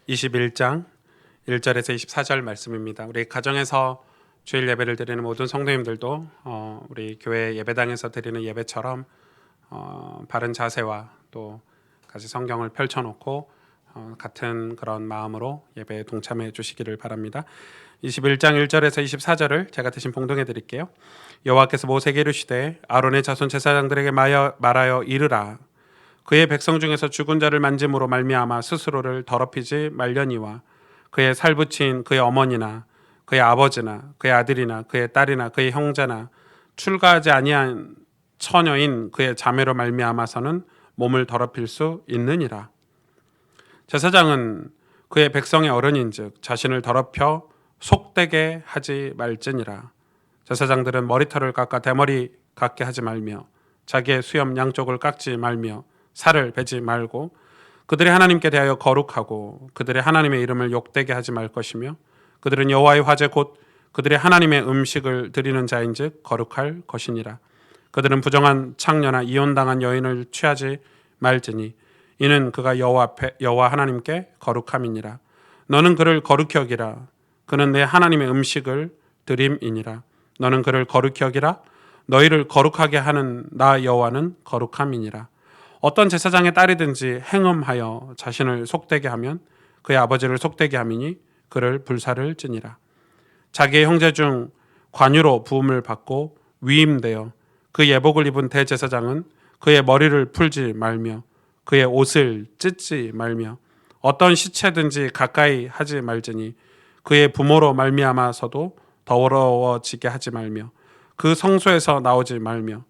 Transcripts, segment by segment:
21장 1절에서 24절 말씀입니다. 우리 가정에서 주일 예배를 드리는 모든 성도님들도 우리 교회 예배당에서 드리는 예배처럼 바른 자세와 또 같이 성경을 펼쳐놓고 같은 그런 마음으로 예배에 동참해 주시기를 바랍니다. 21장 1절에서 24절을 제가 대신 봉독해 드릴게요. 여호와께서 모세에게 이르시되 아론의 자손 제사장들에게 말하여 이르라. 그의 백성 중에서 죽은 자를 만짐으로 말미암아 스스로를 더럽히지 말려니와 그의 살붙인 그의 어머니나 그의 아버지나 그의 아들이나 그의 딸이나 그의 형제나 출가하지 아니한 처녀인 그의 자매로 말미암아서는 몸을 더럽힐 수 있느니라. 제사장은 그의 백성의 어른인즉 자신을 더럽혀 속되게 하지 말지니라. 제사장들은 머리털을 깎아 대머리 같게 하지 말며 자기의 수염 양쪽을 깎지 말며 살을 베지 말고 그들의 하나님께 대하여 거룩하고 그들의 하나님의 이름을 욕되게 하지 말 것이며 그들은 여호와의 화제 곧 그들의 하나님의 음식을 드리는 자인즉 거룩할 것이니라. 그들은 부정한 창녀나 이혼당한 여인을 취하지 말지니 이는 그가 여호와 하나님께 거룩함이니라. 너는 그를 거룩히 여기라. 그는 내 하나님의 음식을 드림이니라. 너는 그를 거룩히 여기라. 너희를 거룩하게 하는 나 여호와는 거룩함이니라. 어떤 제사장의 딸이든지 행음하여 자신을 속되게 하면 그의 아버지를 속되게 함이니 그를 불사를 지니라. 자기의 형제 중 관유로 부음을 받고 위임되어 그 예복을 입은 대제사장은 그의 머리를 풀지 말며 그의 옷을 찢지 말며 어떤 시체든지 가까이 하지 말지니 그의 부모로 말미암아서도 더러워지게 하지 말며 그 성소에서 나오지 말며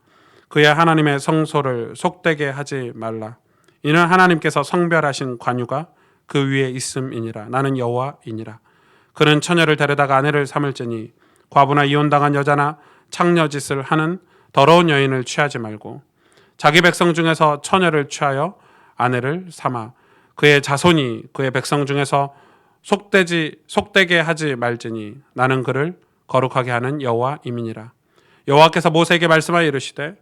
그의 하나님의 성소를 속되게 하지 말라. 이는 하나님께서 성별하신 관유가 그 위에 있음이니라. 나는 여호와이니라. 그는 처녀를 데려다가 아내를 삼을지니 과부나 이혼당한 여자나 창녀짓을 하는 더러운 여인을 취하지 말고 자기 백성 중에서 처녀를 취하여 아내를 삼아 그의 자손이 그의 백성 중에서 속되게 하지 말지니 나는 그를 거룩하게 하는 여호와임이니라. 여호와께서 모세에게 말씀하여 이르시되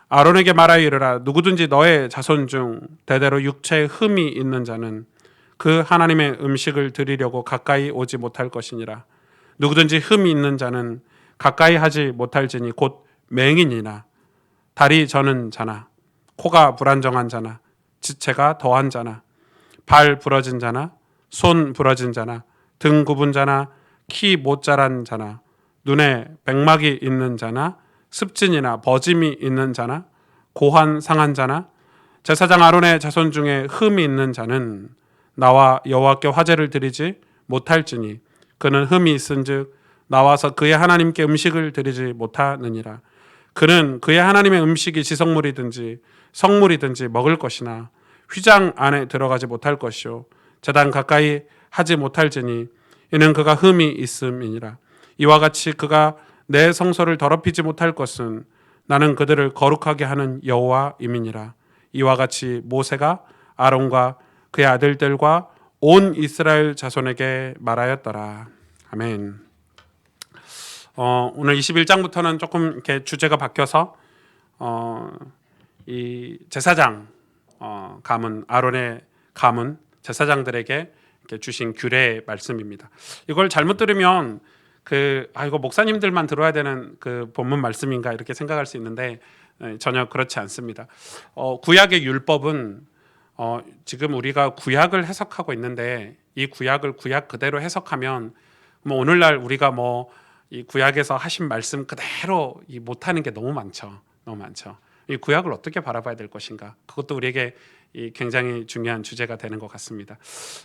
아론에게 말하여 이르라. 누구든지 너의 자손 중 대대로 육체에 흠이 있는 자는 그 하나님의 음식을 드리려고 가까이 오지 못할 것이니라. 누구든지 흠이 있는 자는 가까이 하지 못할지니 곧 맹인이나 다리 저는 자나 코가 불안정한 자나 지체가 더한 자나 발 부러진 자나 손 부러진 자나 등 굽은 자나 키 못 자란 자나 눈에 백막이 있는 자나 습진이나 버짐이 있는 자나 고환 상한 자나 제사장 아론의 자손 중에 흠이 있는 자는 나와 여호와께 화제를 드리지 못할지니 그는 흠이 있은즉 나와서 그의 하나님께 음식을 드리지 못하느니라. 그는 그의 하나님의 음식이 지성물이든지 성물이든지 먹을 것이나 휘장 안에 들어가지 못할 것이요 제단 가까이 하지 못할지니 이는 그가 흠이 있음이니라. 이와 같이 그가 내 성소를 더럽히지 못할 것은 나는 그들을 거룩하게 하는 여호와임이니라. 이와 같이 모세가 아론과 그의 아들들과 온 이스라엘 자손에게 말하였더라. 아멘. 오늘 21장부터는 조금 이렇게 주제가 바뀌어서 이 제사장 가문 아론의 가문 제사장들에게 이렇게 주신 규례의 말씀입니다. 이걸 잘못 들으면 이거 목사님들만 들어야 되는 그 본문 말씀인가 이렇게 생각할 수 있는데 전혀 그렇지 않습니다. 구약의 율법은 지금 우리가 구약을 해석하고 있는데 이 구약을 구약 그대로 해석하면 뭐 오늘날 우리가 뭐 이 구약에서 하신 말씀 그대로 못하는 게 너무 많죠. 너무 많죠. 이 구약을 어떻게 바라봐야 될 것인가? 그것도 우리에게 굉장히 중요한 주제가 되는 것 같습니다.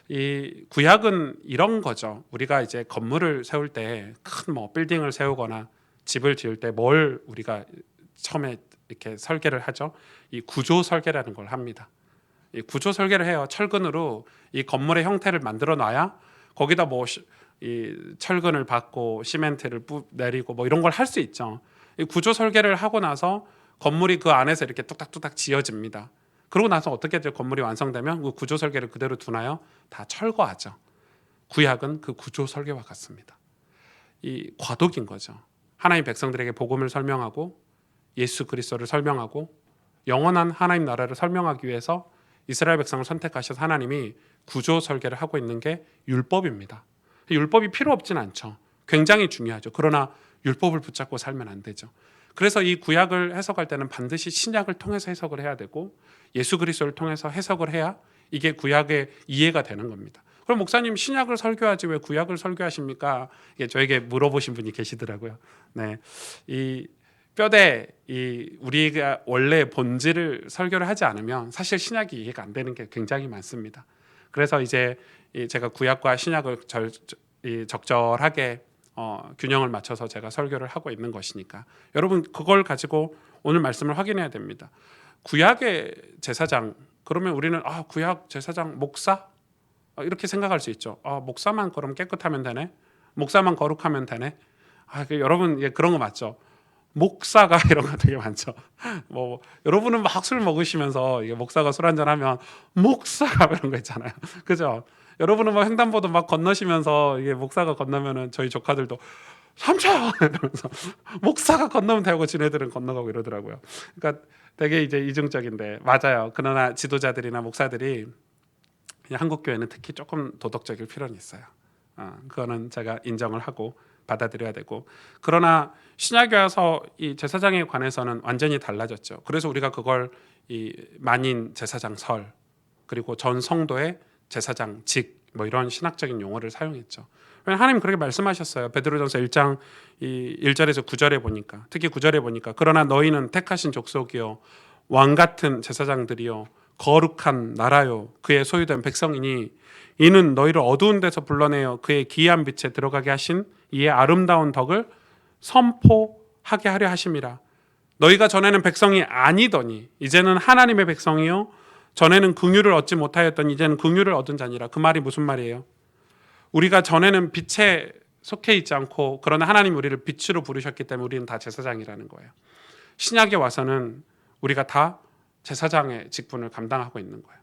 이 구약은 이런 거죠. 우리가 이제 건물을 세울 때 큰 뭐 빌딩을 세우거나 집을 지을 때 뭘 우리가 처음에 이렇게 설계를 하죠. 이 구조 설계라는 걸 합니다. 이 구조 설계를 해요. 철근으로 이 건물의 형태를 만들어 놔야 거기다 뭐 이 철근을 받고 시멘트를 내리고 뭐 이런 걸 할 수 있죠. 이 구조 설계를 하고 나서 건물이 그 안에서 이렇게 뚝딱뚝딱 지어집니다. 그러고 나서 어떻게 돼요? 건물이 완성되면 그 구조 설계를 그대로 두나요? 다 철거하죠. 구약은 그 구조 설계와 같습니다. 이 과도기인 거죠. 하나님 백성들에게 복음을 설명하고 예수 그리스도를 설명하고 영원한 하나님 나라를 설명하기 위해서 이스라엘 백성을 선택하셔서 하나님이 구조 설계를 하고 있는 게 율법입니다. 율법이 필요 없진 않죠. 굉장히 중요하죠. 그러나 율법을 붙잡고 살면 안 되죠. 그래서 이 구약을 해석할 때는 반드시 신약을 통해서 해석을 해야 되고 예수 그리스도를 통해서 해석을 해야 이게 구약의 이해가 되는 겁니다. 그럼 목사님 신약을 설교하지 왜 구약을 설교하십니까? 이게 저에게 물어보신 분이 계시더라고요. 네, 이 뼈대 우리가 원래 본질을 설교를 하지 않으면 사실 신약이 이해가 안 되는 게 굉장히 많습니다. 그래서 이제 제가 구약과 신약을 적절하게 균형을 맞춰서 제가 설교를 하고 있는 것이니까 여러분 그걸 가지고 오늘 말씀을 확인해야 됩니다. 구약의 제사장 그러면 우리는 구약 제사장 목사 이렇게 생각할 수 있죠. 목사만 그럼 깨끗하면 되네. 목사만 거룩하면 되네. 여러분 그런 거 맞죠? 목사가 이런 거 되게 많죠. 뭐 여러분은 막 술 먹으시면서 이게 목사가 술 한잔 하면 목사가 이런 거 있잖아요. 그죠? 여러분은 막 횡단보도 막 건너시면서 이게 목사가 건너면은 저희 조카들도 삼촌 이러면서 목사가 건너면 되고 지네들은 건너가고 이러더라고요. 그러니까 되게 이제 이중적인데 맞아요. 그러나 지도자들이나 목사들이 한국 교회는 특히 조금 도덕적일 필요는 있어요. 그거는 제가 인정을 하고 받아들여야 되고 그러나 신약에 와서 이 제사장에 관해서는 완전히 달라졌죠. 그래서 우리가 그걸 이 만인 제사장설 그리고 전 성도의 제사장직 뭐 이런 신학적인 용어를 사용했죠. 하나님 그렇게 말씀하셨어요. 베드로전서 1장 1절에서 9절에 보니까 특히 9절에 보니까 그러나 너희는 택하신 족속이요 왕 같은 제사장들이요 거룩한 나라요 그의 소유된 백성이니 이는 너희를 어두운 데서 불러내어 그의 기이한 빛에 들어가게 하신 이의 아름다운 덕을 선포하게 하려 하심이라. 너희가 전에는 백성이 아니더니 이제는 하나님의 백성이요 전에는 긍휼을 얻지 못하였더니 이제는 긍휼을 얻은 자니라. 그 말이 무슨 말이에요? 우리가 전에는 빛에 속해 있지 않고 그러나 하나님 우리를 빛으로 부르셨기 때문에 우리는 다 제사장이라는 거예요. 신약에 와서는 우리가 다 제사장의 직분을 감당하고 있는 거예요.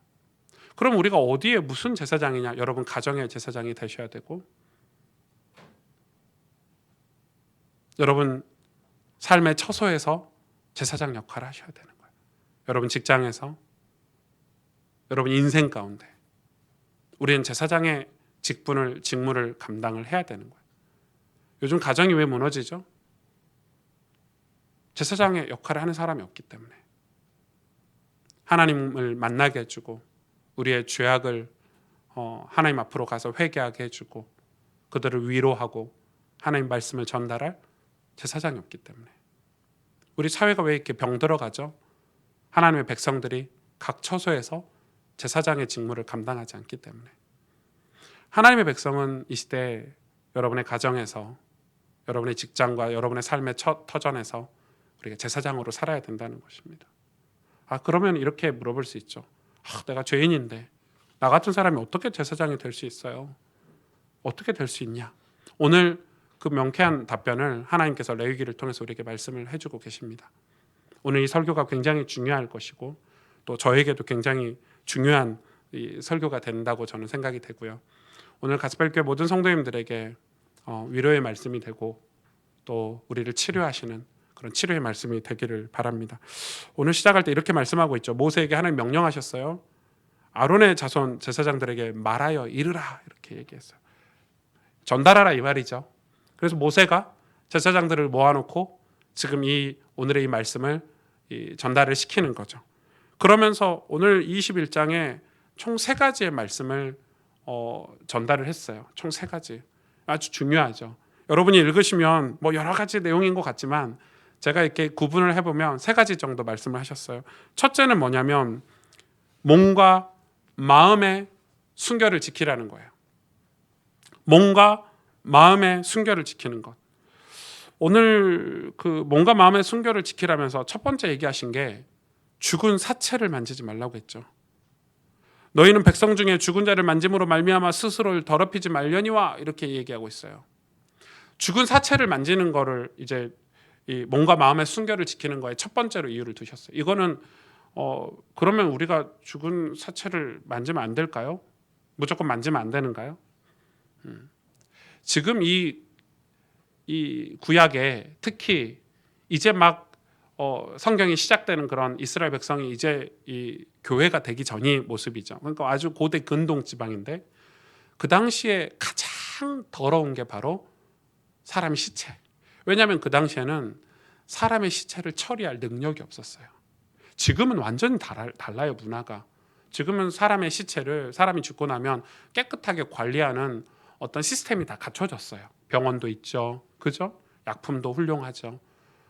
그럼 우리가 어디에 무슨 제사장이냐? 여러분 가정의 제사장이 되셔야 되고 여러분 삶의 처소에서 제사장 역할을 하셔야 되는 거예요. 여러분 직장에서 여러분 인생 가운데 우리는 제사장의 직무를 감당을 해야 되는 거예요. 요즘 가정이 왜 무너지죠? 제사장의 역할을 하는 사람이 없기 때문에 하나님을 만나게 해주고 우리의 죄악을 하나님 앞으로 가서 회개하게 해주고 그들을 위로하고 하나님 말씀을 전달할 제사장이 없기 때문에 우리 사회가 왜 이렇게 병들어가죠? 하나님의 백성들이 각 처소에서 제사장의 직무를 감당하지 않기 때문에 하나님의 백성은 이 시대에 여러분의 가정에서 여러분의 직장과 여러분의 삶의 터전에서 우리가 제사장으로 살아야 된다는 것입니다. 그러면 이렇게 물어볼 수 있죠. 내가 죄인인데 나 같은 사람이 어떻게 제사장이 될 수 있어요? 어떻게 될 수 있냐? 오늘 그 명쾌한 답변을 하나님께서 레위기를 통해서 우리에게 말씀을 해주고 계십니다. 오늘 이 설교가 굉장히 중요할 것이고 또 저에게도 굉장히 중요한 이 설교가 된다고 저는 생각이 되고요. 오늘 가스펠교회 모든 성도님들에게 위로의 말씀이 되고 또 우리를 치료하시는 그런 치료의 말씀이 되기를 바랍니다. 오늘 시작할 때 이렇게 말씀하고 있죠. 모세에게 하나님 명령하셨어요. 아론의 자손 제사장들에게 말하여 이르라 이렇게 얘기했어요. 전달하라 이 말이죠. 그래서 모세가 제사장들을 모아놓고 지금 오늘의 이 말씀을 전달을 시키는 거죠. 그러면서 오늘 21장에 총 3가지의 말씀을 전달을 했어요. 총 3가지. 아주 중요하죠. 여러분이 읽으시면 뭐 여러 가지 내용인 것 같지만 제가 이렇게 구분을 해보면 3가지 정도 말씀을 하셨어요. 첫째는 뭐냐면 몸과 마음의 순결을 지키라는 거예요. 몸과 마음의 순결을 지키는 것. 오늘 그 몸과 마음의 순결을 지키라면서 첫 번째 얘기하신 게 죽은 사체를 만지지 말라고 했죠. 너희는 백성 중에 죽은 자를 만짐으로 말미암아 스스로를 더럽히지 말려니와 이렇게 얘기하고 있어요. 죽은 사체를 만지는 거를 이제 이 몸과 마음의 순결을 지키는 거에 첫 번째로 이유를 두셨어요. 이거는 그러면 우리가 죽은 사체를 만지면 안 될까요? 무조건 만지면 안 되는가요? 지금 이 구약에 특히 이제 막 성경이 시작되는 그런 이스라엘 백성이 이제 이 교회가 되기 전이 모습이죠. 그러니까 아주 고대 근동 지방인데 그 당시에 가장 더러운 게 바로 사람의 시체. 왜냐하면 그 당시에는 사람의 시체를 처리할 능력이 없었어요. 지금은 완전히 달라요, 문화가. 지금은 사람의 시체를 사람이 죽고 나면 깨끗하게 관리하는 어떤 시스템이 다 갖춰졌어요. 병원도 있죠. 그죠? 약품도 훌륭하죠.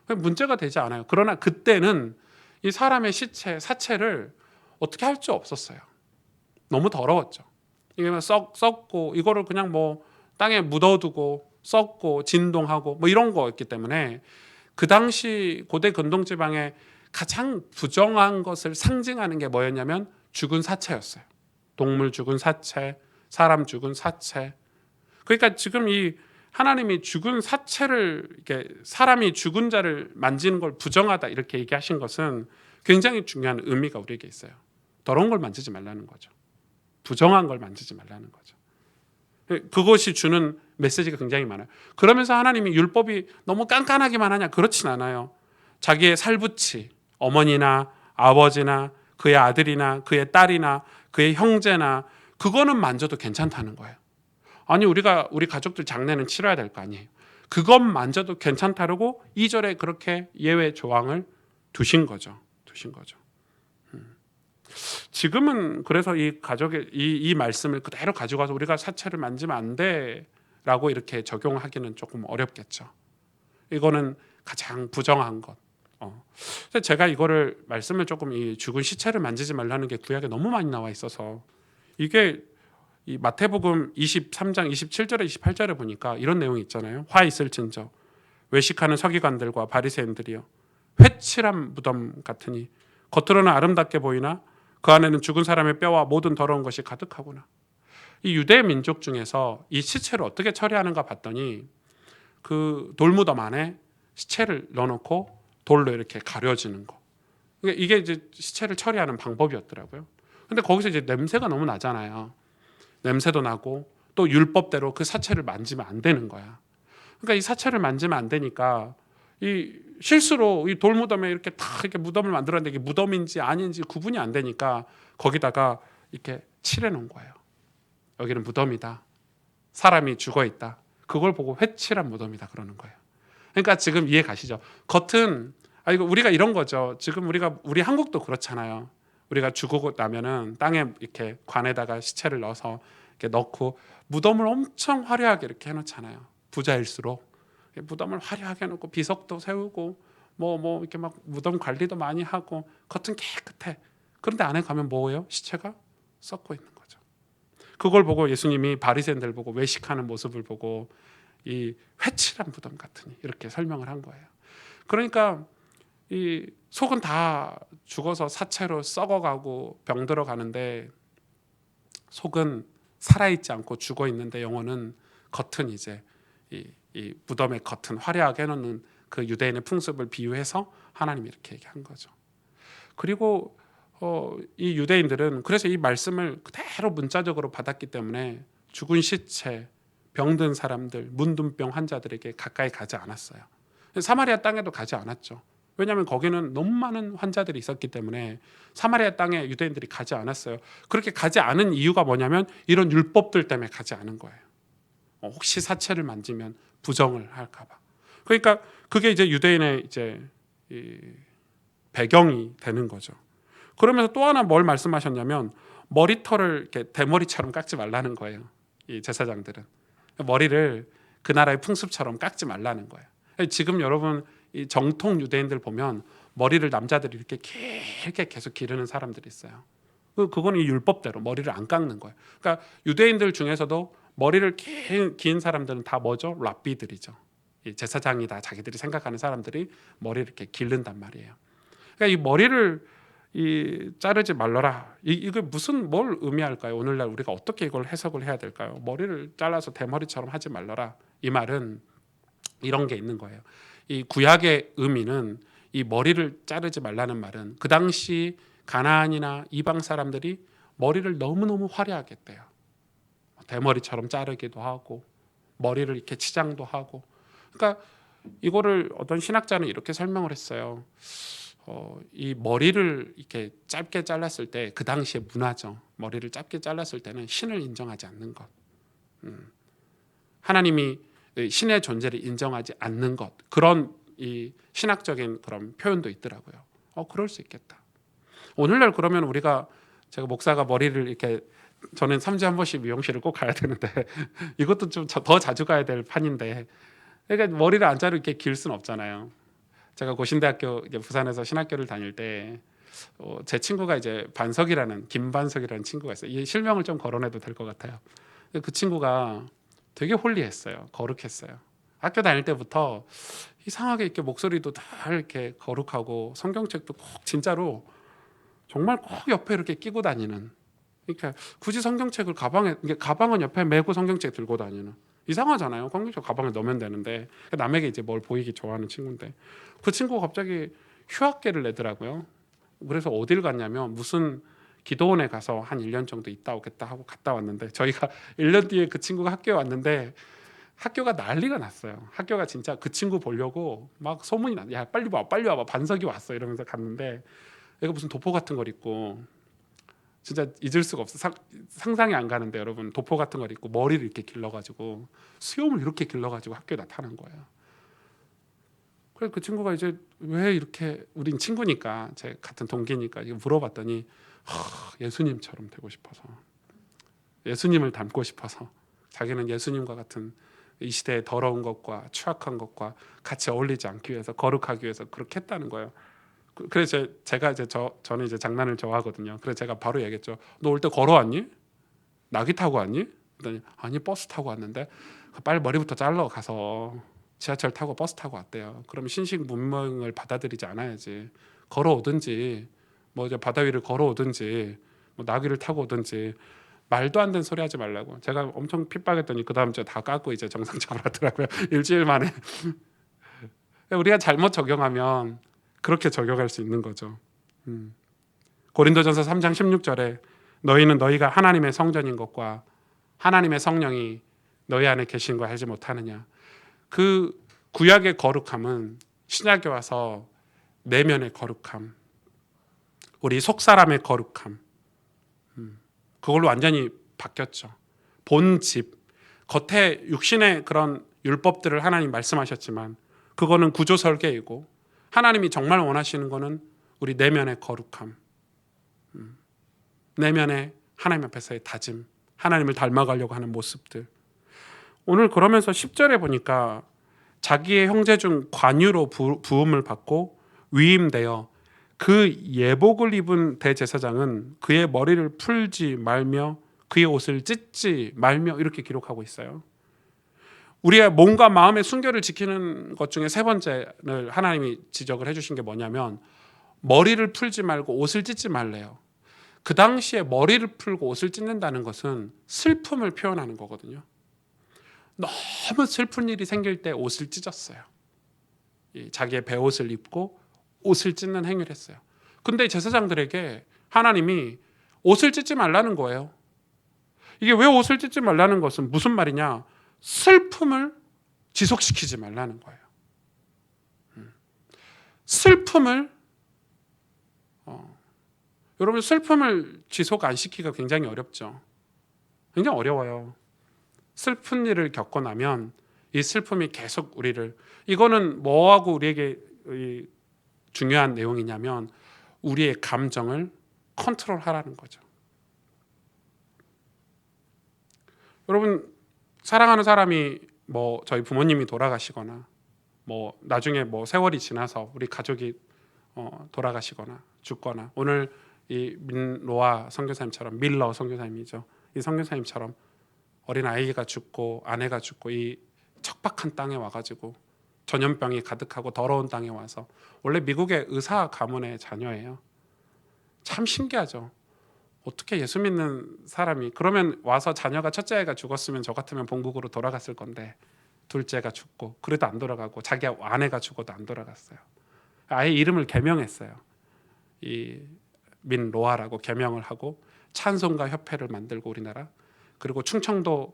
문제가 되지 않아요. 그러나 그때는 이 사람의 시체, 사체를 어떻게 할 수 없었어요. 너무 더러웠죠. 이게 썩고 이거를 그냥 뭐 땅에 묻어두고 썩고 진동하고 뭐 이런 거였기 때문에 그 당시 고대 근동 지방에 가장 부정한 것을 상징하는 게 뭐였냐면 죽은 사체였어요. 동물 죽은 사체, 사람 죽은 사체. 그러니까 지금 이 하나님이 죽은 사체를 이렇게 사람이 죽은 자를 만지는 걸 부정하다 이렇게 얘기하신 것은 굉장히 중요한 의미가 우리에게 있어요. 더러운 걸 만지지 말라는 거죠. 부정한 걸 만지지 말라는 거죠. 그것이 주는 메시지가 굉장히 많아요. 그러면서 하나님이 율법이 너무 깐깐하기만 하냐? 그렇진 않아요. 자기의 살붙이 어머니나 아버지나 그의 아들이나 그의 딸이나 그의 형제나 그거는 만져도 괜찮다는 거예요. 아니 우리가 우리 가족들 장례는 치러야 될 거 아니에요. 그것 만져도 괜찮다고 2절에 그렇게 예외 조항을 두신 거죠. 지금은 그래서 이 가족의 이 말씀을 그대로 가지고 와서 우리가 사체를 만지면 안 돼라고 이렇게 적용하기는 조금 어렵겠죠. 이거는 가장 부정한 것. 그래서 제가 이거를 말씀을 조금 이 죽은 시체를 만지지 말라는 게 구약에 너무 많이 나와 있어서 이게 이 마태복음 23장 27절에 28절에 보니까 이런 내용이 있잖아요. 화 있을진저 외식하는 서기관들과 바리새인들이여 회칠한 무덤 같으니 겉으로는 아름답게 보이나 그 안에는 죽은 사람의 뼈와 모든 더러운 것이 가득하구나. 이 유대 민족 중에서 이 시체를 어떻게 처리하는가 봤더니 그 돌무덤 안에 시체를 넣어놓고 돌로 이렇게 가려지는 거. 이게 이제 시체를 처리하는 방법이었더라고요. 근데 거기서 이제 냄새가 너무 나잖아요. 냄새도 나고 또 율법대로 그 사체를 만지면 안 되는 거야. 그러니까 이 사체를 만지면 안 되니까 이 실수로 이 돌무덤에 이렇게 다 이렇게 무덤을 만들었는데 이게 무덤인지 아닌지 구분이 안 되니까 거기다가 이렇게 칠해 놓은 거예요. 여기는 무덤이다. 사람이 죽어 있다. 그걸 보고 회칠한 무덤이다 그러는 거예요. 그러니까 지금 이해 가시죠? 겉은 이거 우리가 이런 거죠. 지금 우리 한국도 그렇잖아요. 우리가 죽고 나면은 땅에 이렇게 관에다가 시체를 넣어서 이렇게 넣고 무덤을 엄청 화려하게 이렇게 해놓잖아요. 부자일수록 무덤을 화려하게 해놓고 비석도 세우고 뭐 이렇게 막 무덤 관리도 많이 하고 겉은 깨끗해. 그런데 안에 가면 뭐예요? 시체가 썩고 있는 거죠. 그걸 보고 예수님이 바리새인들 보고 외식하는 모습을 보고 이 회칠한 무덤 같으니 이렇게 설명을 한 거예요. 그러니까 이 속은 다 죽어서 사체로 썩어가고 병들어 가는데 속은 살아있지 않고 죽어 있는데 영혼은 겉은 이제 이 무덤의 겉은 화려하게 해놓는 그 유대인의 풍습을 비유해서 하나님이 이렇게 얘기한 거죠. 그리고 이 유대인들은 그래서 이 말씀을 그대로 문자적으로 받았기 때문에 죽은 시체, 병든 사람들, 문둥병 환자들에게 가까이 가지 않았어요. 사마리아 땅에도 가지 않았죠. 왜냐하면 거기는 너무 많은 환자들이 있었기 때문에 사마리아 땅에 유대인들이 가지 않았어요. 그렇게 가지 않은 이유가 뭐냐면 이런 율법들 때문에 가지 않은 거예요. 혹시 사체를 만지면 부정을 할까봐. 그러니까 그게 이제 유대인의 이제 이 배경이 되는 거죠. 그러면서 또 하나 뭘 말씀하셨냐면 머리털을 이렇게 대머리처럼 깎지 말라는 거예요. 이 제사장들은 머리를 그 나라의 풍습처럼 깎지 말라는 거예요. 지금 여러분 이 정통 유대인들 보면 머리를 남자들이 이렇게 길게 계속 기르는 사람들이 있어요. 그건 이 율법대로 머리를 안 깎는 거예요. 그러니까 유대인들 중에서도 머리를 긴 사람들은 다 뭐죠? 랍비들이죠. 이 제사장이다 자기들이 생각하는 사람들이 머리를 이렇게 기른단 말이에요. 그러니까 이 머리를 자르지 말라라. 이게 무슨 뭘 의미할까요? 오늘날 우리가 어떻게 이걸 해석을 해야 될까요? 머리를 잘라서 대머리처럼 하지 말라라. 이 말은 이런 게 있는 거예요. 이 구약의 의미는 이 머리를 자르지 말라는 말은 그 당시 가나안이나 이방 사람들이 머리를 너무너무 화려하게 했대요. 대머리처럼 자르기도 하고 머리를 이렇게 치장도 하고. 그러니까 이거를 어떤 신학자는 이렇게 설명을 했어요. 이 머리를 이렇게 짧게 잘랐을 때 그 당시에 문화죠. 머리를 짧게 잘랐을 때는 신을 인정하지 않는 것, 하나님이 신의 존재를 인정하지 않는 것, 그런 이 신학적인 그런 표현도 있더라고요. 그럴 수 있겠다. 오늘날 그러면 우리가, 제가 목사가 머리를 이렇게, 저는 3주에 한 번씩 미용실을 꼭 가야 되는데 이것도 좀 더 자주 가야 될 판인데, 그러니까 머리를 안 자르고 이렇게 길 수는 없잖아요. 제가 고신대학교 이제 부산에서 신학교를 다닐 때 제 친구가 이제 반석이라는, 김반석이라는 친구가 있어요. 이 실명을 좀 거론해도 될 것 같아요. 그 친구가 되게 홀리했어요. 거룩했어요. 학교 다닐 때부터 이상하게 이렇게 목소리도 다 이렇게 거룩하고 성경책도 꼭 진짜로 정말 꼭 옆에 이렇게 끼고 다니는, 그러니까 굳이 성경책을 가방에, 이게 가방은 옆에 메고 성경책 들고 다니는, 이상하잖아요. 성경책 가방에 넣으면 되는데 남에게 이제 뭘 보이기 좋아하는 친구인데, 그 친구가 갑자기 휴학계를 내더라고요. 그래서 어딜 갔냐면 무슨 기도원에 가서 한 1년 정도 있다 오겠다 하고 갔다 왔는데, 저희가 1년 뒤에 그 친구가 학교에 왔는데 학교가 난리가 났어요. 학교가 진짜 그 친구 보려고 막 소문이 나. 야, 빨리 와, 빨리 와봐. 반석이 왔어. 이러면서 갔는데 얘가 무슨 도포 같은 걸 입고, 진짜 잊을 수가 없어. 상상이 안 가는데 여러분, 도포 같은 걸 입고 머리를 이렇게 길러가지고 수염을 이렇게 길러가지고 학교에 나타난 거예요. 그래서 그 친구가 이제 왜 이렇게, 우린 친구니까, 제 같은 동기니까 이거 물어봤더니 예수님처럼 되고 싶어서, 예수님을 닮고 싶어서, 자기는 예수님과 같은 이 시대의 더러운 것과 추악한 것과 같이 어울리지 않기 위해서, 거룩하기 위해서 그렇게 했다는 거예요. 그래서 제가 이제 저는 이제 장난을 좋아하거든요. 그래서 제가 바로 얘기했죠. 너 올 때 걸어왔니? 나귀 타고 왔니? 그랬더니 아니, 버스 타고 왔는데. 빨리 머리부터 잘라 가서 지하철 타고 버스 타고 왔대요. 그럼 신식 문명을 받아들이지 않아야지. 걸어오든지, 뭐 이제 바다 위를 걸어오든지, 뭐 나귀를 타고 오든지. 말도 안 되는 소리 하지 말라고. 제가 엄청 핍박했더니 그 다음 주에 다 깎고 이제 정상적으로 하더라고요. 일주일 만에. 우리가 잘못 적용하면 그렇게 적용할 수 있는 거죠. 고린도전서 3장 16절에 너희는 너희가 하나님의 성전인 것과 하나님의 성령이 너희 안에 계신 거 알지 못하느냐. 그 구약의 거룩함은 신약에 와서 내면의 거룩함, 우리 속사람의 거룩함, 그걸로 완전히 바뀌었죠. 본집, 겉에 육신의 그런 율법들을 하나님 말씀하셨지만 그거는 구조 설계이고, 하나님이 정말 원하시는 거는 우리 내면의 거룩함, 내면의 하나님 앞에서의 다짐, 하나님을 닮아가려고 하는 모습들. 오늘 그러면서 10절에 보니까 자기의 형제 중 관유로 부음을 받고 위임되어 그 예복을 입은 대제사장은 그의 머리를 풀지 말며 그의 옷을 찢지 말며, 이렇게 기록하고 있어요. 우리의 몸과 마음의 순결을 지키는 것 중에 세 번째를 하나님이 지적을 해주신 게 뭐냐면, 머리를 풀지 말고 옷을 찢지 말래요. 그 당시에 머리를 풀고 옷을 찢는다는 것은 슬픔을 표현하는 거거든요. 너무 슬픈 일이 생길 때 옷을 찢었어요. 자기의 베옷을 입고 옷을 찢는 행위를 했어요. 근데 제사장들에게 하나님이 옷을 찢지 말라는 거예요. 이게 왜 옷을 찢지 말라는 것은 무슨 말이냐? 슬픔을 지속시키지 말라는 거예요. 슬픔을 여러분, 슬픔을 지속 안 시키기가 굉장히 어렵죠. 굉장히 어려워요. 슬픈 일을 겪고 나면 이 슬픔이 계속 우리를, 이거는 뭐하고 우리에게 중요한 내용이냐면 우리의 감정을 컨트롤하라는 거죠. 여러분, 사랑하는 사람이, 뭐 저희 부모님이 돌아가시거나, 뭐 나중에 뭐 세월이 지나서 우리 가족이 돌아가시거나 죽거나, 오늘 이 민로아 선교사님처럼, 밀러 선교사님이죠, 이 선교사님처럼 어린 아이가 죽고 아내가 죽고 이 척박한 땅에 와가지고 전염병이 가득하고 더러운 땅에 와서, 원래 미국의 의사 가문의 자녀예요. 참 신기하죠. 어떻게 예수 믿는 사람이, 그러면 와서 자녀가, 첫째 아이가 죽었으면 저 같으면 본국으로 돌아갔을 건데 둘째가 죽고, 그래도 안 돌아가고, 자기 아내가 죽어도 안 돌아갔어요. 아예 이름을 개명했어요. 이 민로아라고 개명을 하고 찬송가 협회를 만들고, 우리나라, 그리고 충청도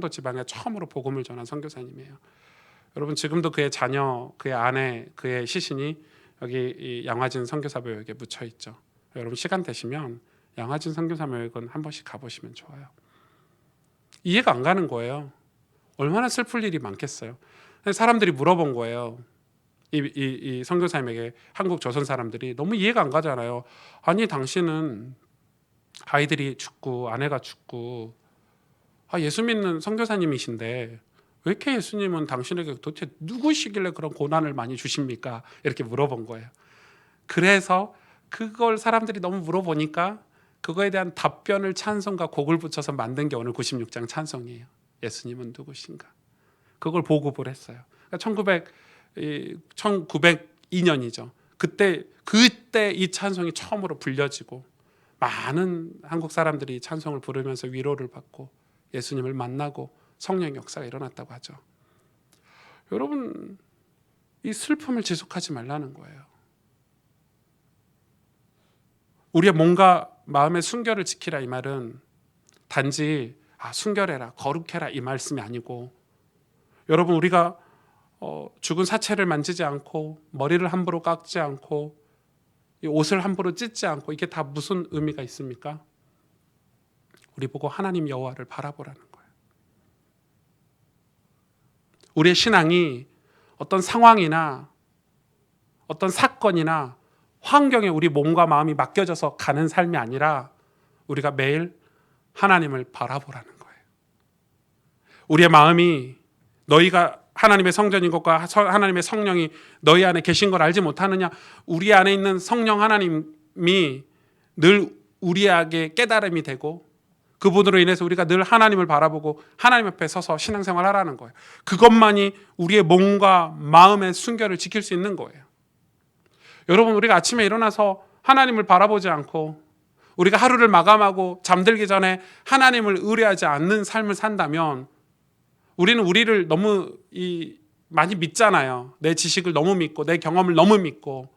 지방에 처음으로 복음을 전한 선교사님이에요. 여러분 지금도 그의 자녀, 그의 아내, 그의 시신이 여기 이 양화진 선교사묘역에 묻혀 있죠. 여러분 시간 되시면 양화진 선교사묘역은 한 번씩 가보시면 좋아요. 이해가 안 가는 거예요. 얼마나 슬플 일이 많겠어요. 사람들이 물어본 거예요. 이 선교사님에게 한국 조선 사람들이 너무 이해가 안 가잖아요. 아니 당신은 아이들이 죽고 아내가 죽고 예수 믿는 선교사님이신데 왜 이렇게 예수님은 당신에게 도대체 누구시길래 그런 고난을 많이 주십니까? 이렇게 물어본 거예요. 그래서 그걸 사람들이 너무 물어보니까 그거에 대한 답변을 찬송과 곡을 붙여서 만든 게 오늘 96장 찬송이에요. 예수님은 누구신가? 그걸 보급을 했어요. 그러니까 1902년이죠. 그때 이 찬송이 처음으로 불려지고 많은 한국 사람들이 찬송을 부르면서 위로를 받고 예수님을 만나고 성령의 역사가 일어났다고 하죠. 여러분, 이 슬픔을 지속하지 말라는 거예요. 우리의 몸과 마음의 순결을 지키라 이 말은 단지 순결해라, 거룩해라 이 말씀이 아니고, 여러분 우리가 죽은 사체를 만지지 않고 머리를 함부로 깎지 않고 옷을 함부로 찢지 않고 이게 다 무슨 의미가 있습니까? 우리 보고 하나님 여호와를 바라보라는 거예요. 우리의 신앙이 어떤 상황이나 어떤 사건이나 환경에 우리 몸과 마음이 맡겨져서 가는 삶이 아니라 우리가 매일 하나님을 바라보라는 거예요. 우리의 마음이 너희가 하나님의 성전인 것과 하나님의 성령이 너희 안에 계신 걸 알지 못하느냐? 우리 안에 있는 성령 하나님이 늘 우리에게 깨달음이 되고 그분으로 인해서 우리가 늘 하나님을 바라보고 하나님 앞에 서서 신앙생활 하라는 거예요. 그것만이 우리의 몸과 마음의 순결을 지킬 수 있는 거예요. 여러분 우리가 아침에 일어나서 하나님을 바라보지 않고 우리가 하루를 마감하고 잠들기 전에 하나님을 의뢰하지 않는 삶을 산다면 우리는 우리를 너무 많이 믿잖아요. 내 지식을 너무 믿고 내 경험을 너무 믿고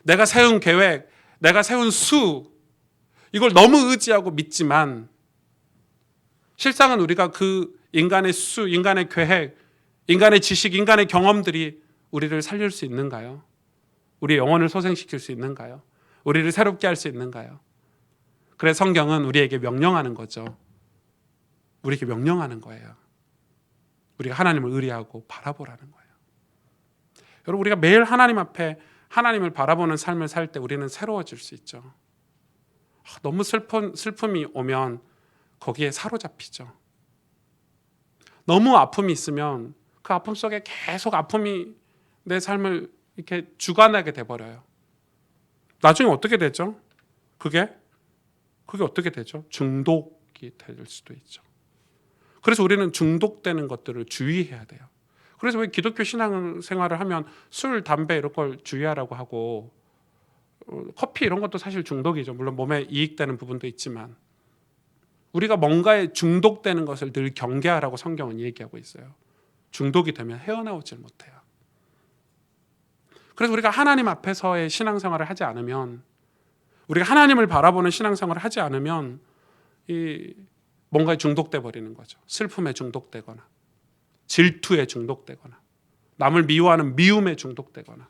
내가 세운 계획, 내가 세운 수 이걸 너무 의지하고 믿지만 실상은 우리가 그 인간의 수, 인간의 계획, 인간의 지식, 인간의 경험들이 우리를 살릴 수 있는가요? 우리의 영혼을 소생시킬 수 있는가요? 우리를 새롭게 할 수 있는가요? 그래서 성경은 우리에게 명령하는 거죠. 우리에게 명령하는 거예요. 우리가 하나님을 의뢰하고 바라보라는 거예요. 여러분 우리가 매일 하나님 앞에 하나님을 바라보는 삶을 살 때 우리는 새로워질 수 있죠. 너무 슬픔이 오면 거기에 사로잡히죠. 너무 아픔이 있으면 그 아픔 속에 계속 아픔이 내 삶을 이렇게 주관하게 돼버려요. 나중에 어떻게 되죠? 그게 어떻게 되죠? 중독이 될 수도 있죠. 그래서 우리는 중독되는 것들을 주의해야 돼요. 그래서 왜 기독교 신앙생활을 하면 술, 담배 이런 걸 주의하라고 하고 커피 이런 것도 사실 중독이죠. 물론 몸에 이익되는 부분도 있지만 우리가 뭔가에 중독되는 것을 늘 경계하라고 성경은 얘기하고 있어요. 중독이 되면 헤어나오질 못해요. 그래서 우리가 하나님 앞에서의 신앙생활을 하지 않으면 우리가 하나님을 바라보는 신앙생활을 하지 않으면 뭔가에 중독돼 버리는 거죠. 슬픔에 중독되거나 질투에 중독되거나 남을 미워하는 미움에 중독되거나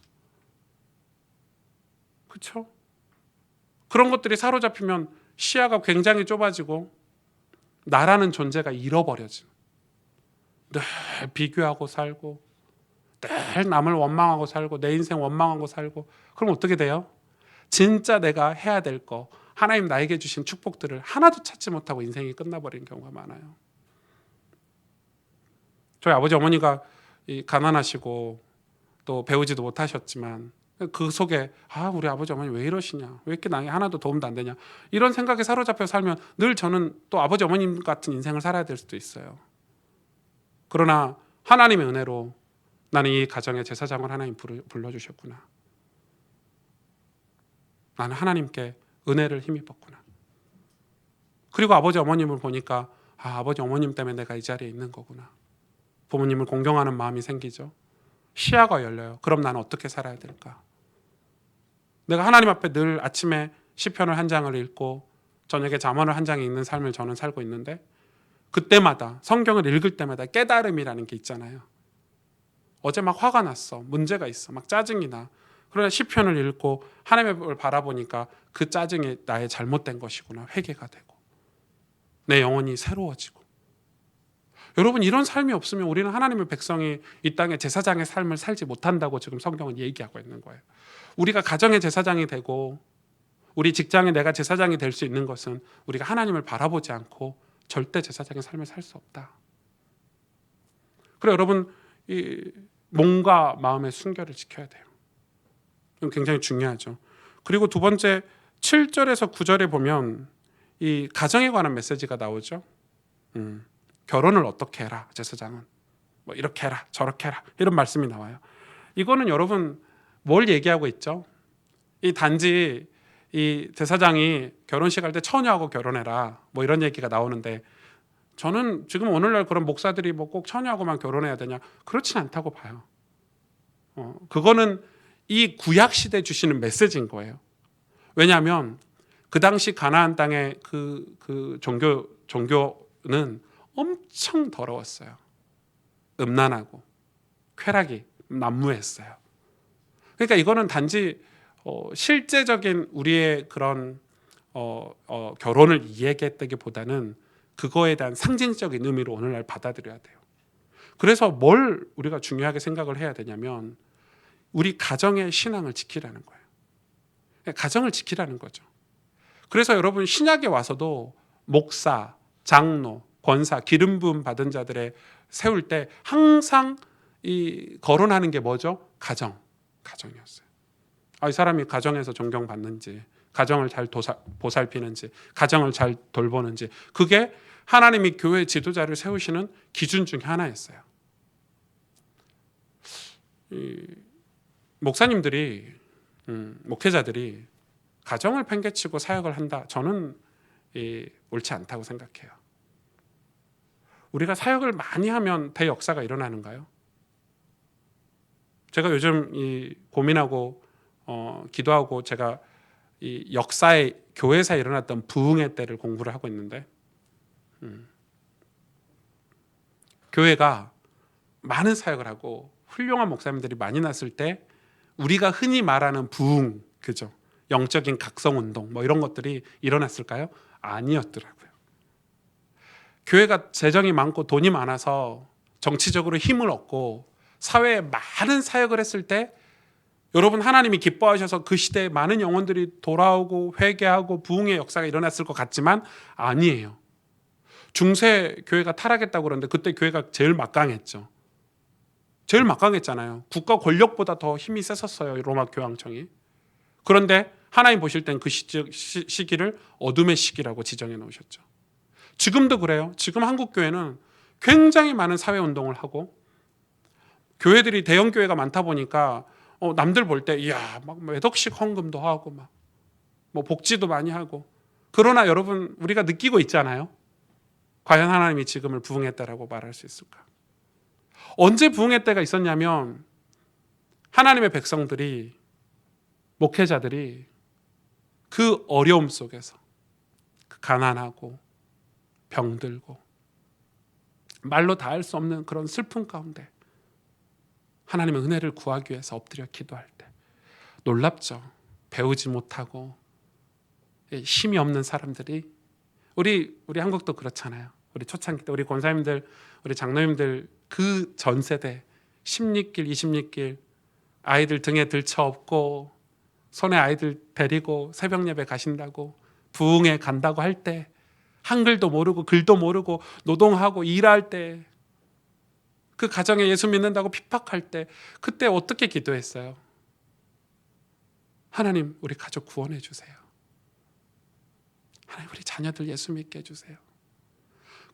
그렇죠? 그런 것들이 사로잡히면 시야가 굉장히 좁아지고 나라는 존재가 잃어버려져. 늘 비교하고 살고 늘 남을 원망하고 살고 내 인생 원망하고 살고 그럼 어떻게 돼요? 진짜 내가 해야 될 거 하나님 나에게 주신 축복들을 하나도 찾지 못하고 인생이 끝나버리는 경우가 많아요. 저희 아버지 어머니가 가난하시고 또 배우지도 못하셨지만 그 속에 우리 아버지 어머니 왜 이러시냐, 왜 이렇게 나에게 하나도 도움도 안 되냐 이런 생각에 사로잡혀 살면 늘 저는 또 아버지 어머님 같은 인생을 살아야 될 수도 있어요. 그러나 하나님의 은혜로 나는 이 가정의 제사장을 하나님 불러주셨구나. 나는 하나님께 은혜를 힘입었구나. 그리고 아버지 어머님을 보니까 아버지 어머님 때문에 내가 이 자리에 있는 거구나. 부모님을 공경하는 마음이 생기죠. 시야가 열려요. 그럼 나는 어떻게 살아야 될까? 내가 하나님 앞에 늘 아침에 시편을 한 장을 읽고 저녁에 잠언을 한 장을 읽는 삶을 저는 살고 있는데 그때마다 성경을 읽을 때마다 깨달음이라는 게 있잖아요. 어제 막 화가 났어. 문제가 있어. 막 짜증이 나. 그러나 시편을 읽고 하나님을 바라보니까 그 짜증이 나의 잘못된 것이구나. 회개가 되고 내 영혼이 새로워지고. 여러분, 이런 삶이 없으면 우리는 하나님의 백성이 이 땅에 제사장의 삶을 살지 못한다고 지금 성경은 얘기하고 있는 거예요. 우리가 가정의 제사장이 되고 우리 직장에 내가 제사장이 될 수 있는 것은 우리가 하나님을 바라보지 않고 절대 제사장의 삶을 살 수 없다. 그래, 여러분, 이 몸과 마음의 순결을 지켜야 돼요. 이건 굉장히 중요하죠. 그리고 두 번째, 7절에서 9절에 보면 이 가정에 관한 메시지가 나오죠. 결혼을 어떻게 해라, 제사장은. 뭐 이렇게 해라, 저렇게 해라, 이런 말씀이 나와요. 이거는 여러분 뭘 얘기하고 있죠? 이 단지 이 제사장이 결혼식 할 때 처녀하고 결혼해라, 뭐 이런 얘기가 나오는데, 저는 지금 오늘날 그런 목사들이 뭐 꼭 처녀하고만 결혼해야 되냐, 그렇진 않다고 봐요. 그거는 이 구약 시대 주시는 메시지인 거예요. 왜냐하면 그 당시 가나안 땅의 그 종교는 엄청 더러웠어요. 음란하고 쾌락이 난무했어요. 그러니까 이거는 단지 실제적인 우리의 그런 결혼을 이야기했다기보다는 그거에 대한 상징적인 의미로 오늘날 받아들여야 돼요. 그래서 뭘 우리가 중요하게 생각을 해야 되냐면 우리 가정의 신앙을 지키라는 거예요. 가정을 지키라는 거죠. 그래서 여러분, 신약에 와서도 목사, 장로, 권사, 기름 부음 받은 자들의 세울 때 항상 이 거론하는 게 뭐죠? 가정이었어요. 이 사람이 가정에서 존경받는지, 가정을 잘 보살피는지, 가정을 잘 돌보는지, 그게 하나님이 교회 지도자를 세우시는 기준 중에 하나였어요. 목사님들이, 목회자들이 가정을 팽개치고 사역을 한다, 저는 옳지 않다고 생각해요. 우리가 사역을 많이 하면 대역사가 일어나는가요? 제가 요즘 고민하고 기도하고 제가 이 역사의 교회에서 일어났던 부흥의 때를 공부를 하고 있는데, 교회가 많은 사역을 하고 훌륭한 목사님들이 많이 났을 때 우리가 흔히 말하는 부흥, 그죠? 영적인 각성운동 뭐 이런 것들이 일어났을까요? 아니었더라고요. 교회가 재정이 많고 돈이 많아서 정치적으로 힘을 얻고 사회에 많은 사역을 했을 때 여러분, 하나님이 기뻐하셔서 그 시대에 많은 영혼들이 돌아오고 회개하고 부흥의 역사가 일어났을 것 같지만 아니에요. 중세 교회가 타락했다고 그러는데 그때 교회가 제일 막강했죠. 제일 막강했잖아요. 국가 권력보다 더 힘이 셌었어요, 로마 교황청이. 그런데 하나님 보실 땐 그 시기를 어둠의 시기라고 지정해 놓으셨죠. 지금도 그래요. 지금 한국 교회는 굉장히 많은 사회 운동을 하고, 교회들이 대형 교회가 많다 보니까 남들 볼 때 이야, 막 몇 억씩 헌금도 하고 막 뭐 복지도 많이 하고. 그러나 여러분, 우리가 느끼고 있잖아요. 과연 하나님이 지금을 부흥했다라고 말할 수 있을까? 언제 부흥의 때가 있었냐면 하나님의 백성들이, 목회자들이 그 어려움 속에서, 그 가난하고 병들고 말로 다 할 수 없는 그런 슬픔 가운데 하나님의 은혜를 구하기 위해서 엎드려 기도할 때, 놀랍죠. 배우지 못하고 힘이 없는 사람들이, 우리 한국도 그렇잖아요. 우리 초창기 때 우리 권사님들, 우리 장로님들 그 전 세대 10리길 20리길 아이들 등에 들쳐 업고 손에 아이들 데리고 새벽 예배 가신다고, 부흥회 간다고 할 때, 한글도 모르고 글도 모르고 노동하고 일할 때, 그 가정에 예수 믿는다고 핍박할 때, 그때 어떻게 기도했어요? 하나님, 우리 가족 구원해 주세요. 하나님, 우리 자녀들 예수 믿게 해주세요.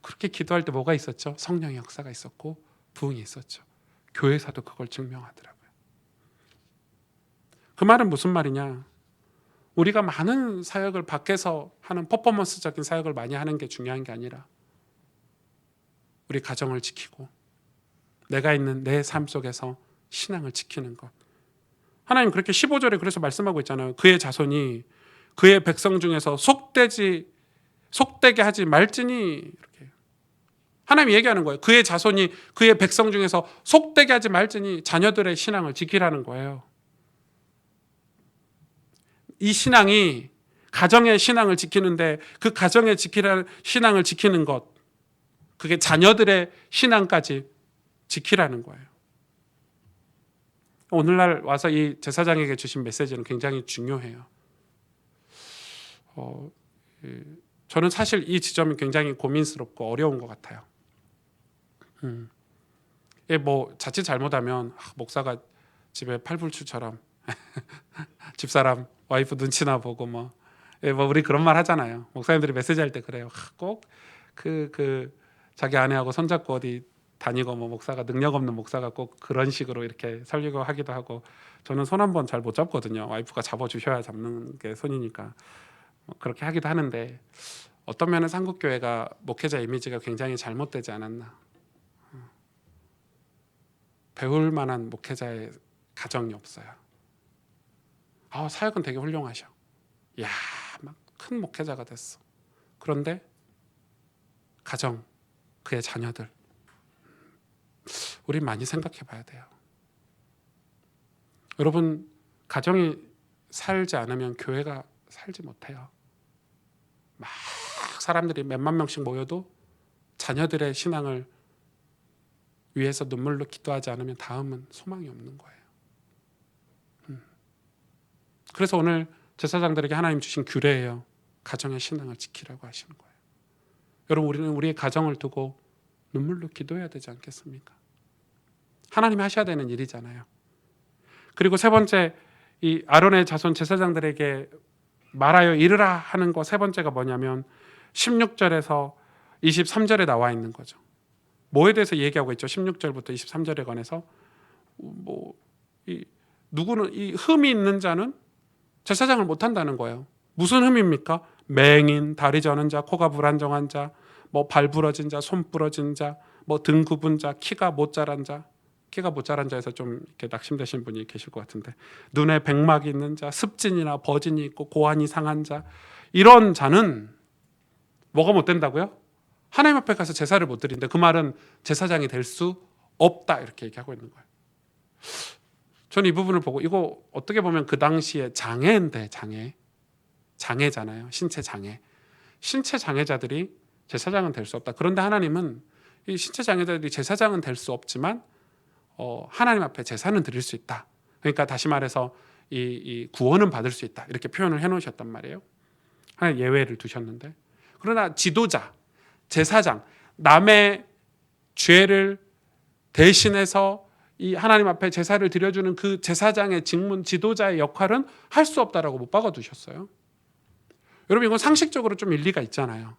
그렇게 기도할 때 뭐가 있었죠? 성령의 역사가 있었고 부흥이 있었죠. 교회사도 그걸 증명하더라고요. 그 말은 무슨 말이냐? 우리가 많은 사역을 밖에서 하는 퍼포먼스적인 사역을 많이 하는 게 중요한 게 아니라 우리 가정을 지키고 내가 있는 내 삶 속에서 신앙을 지키는 것. 하나님 그렇게 15절에 그래서 말씀하고 있잖아요. 그의 자손이 그의 백성 중에서 속되게 하지 말지니, 이렇게 하나님이 얘기하는 거예요. 그의 자손이 그의 백성 중에서 속되게 하지 말지니 자녀들의 신앙을 지키라는 거예요. 이 신앙이 가정의 신앙을 지키는데 그 가정의 신앙을 지키는 것, 그게 자녀들의 신앙까지 지키라는 거예요. 오늘날 와서 이 제사장에게 주신 메시지는 굉장히 중요해요. 저는 사실 이 지점이 굉장히 고민스럽고 어려운 것 같아요. 뭐 자칫 잘못하면 목사가 집에 팔불출처럼 집사람 와이프 눈치나 보고 뭐 우리 그런 말 하잖아요. 목사님들이 메시지 할 때 그래요. 꼭 자기 아내하고 손잡고 어디 다니고 뭐 목사가 능력 없는 목사가 꼭 그런 식으로 이렇게 살리고 하기도 하고, 저는 손 한 번 잘 못 잡거든요. 와이프가 잡아주셔야 잡는 게 손이니까 그렇게 하기도 하는데, 어떤 면은 한국교회가 목회자 이미지가 굉장히 잘못되지 않았나. 배울 만한 목회자의 가정이 없어요. 사역은 되게 훌륭하셔. 이야, 막 큰 목회자가 됐어. 그런데 가정, 그의 자녀들, 우리 많이 생각해 봐야 돼요. 여러분, 가정이 살지 않으면 교회가 살지 못해요. 막 사람들이 몇만 명씩 모여도 자녀들의 신앙을 위해서 눈물로 기도하지 않으면 다음은 소망이 없는 거예요. 그래서 오늘 제사장들에게 하나님 주신 규례예요. 가정의 신앙을 지키라고 하시는 거예요. 여러분, 우리는 우리의 가정을 두고 눈물로 기도해야 되지 않겠습니까? 하나님이 하셔야 되는 일이잖아요. 그리고 세 번째, 이 아론의 자손 제사장들에게 말하여 이르라 하는 거 세 번째가 뭐냐면 16절에서 23절에 나와 있는 거죠. 뭐에 대해서 얘기하고 있죠? 16절부터 23절에 관해서 누구는 이 흠이 있는 자는 제사장을 못한다는 거예요. 무슨 흠입니까? 맹인, 다리 저는 자, 코가 불안정한 자, 발 부러진 자, 손 부러진 자, 등 굽은 자, 키가 못 자란 자. 키가 못 자란 자에서 좀 이렇게 낙심되신 분이 계실 것 같은데, 눈에 백막이 있는 자, 습진이나 버진이 있고 고환이 상한 자, 이런 자는 뭐가 못 된다고요? 하나님 앞에 가서 제사를 못 드린다. 그 말은 제사장이 될 수 없다, 이렇게 얘기하고 있는 거예요. 저는 이 부분을 보고, 이거 어떻게 보면 그 당시에 장애인데, 장애잖아요. 신체 장애자들이 제사장은 될 수 없다. 그런데 하나님은 이 신체 장애자들이 제사장은 될 수 없지만 하나님 앞에 제사는 드릴 수 있다. 그러니까 다시 말해서 이 구원은 받을 수 있다, 이렇게 표현을 해놓으셨단 말이에요. 하나님 예외를 두셨는데, 그러나 지도자, 제사장, 남의 죄를 대신해서 이 하나님 앞에 제사를 드려주는 그 제사장의 직분, 지도자의 역할은 할 수 없다라고 못 박아두셨어요. 여러분, 이건 상식적으로 좀 일리가 있잖아요.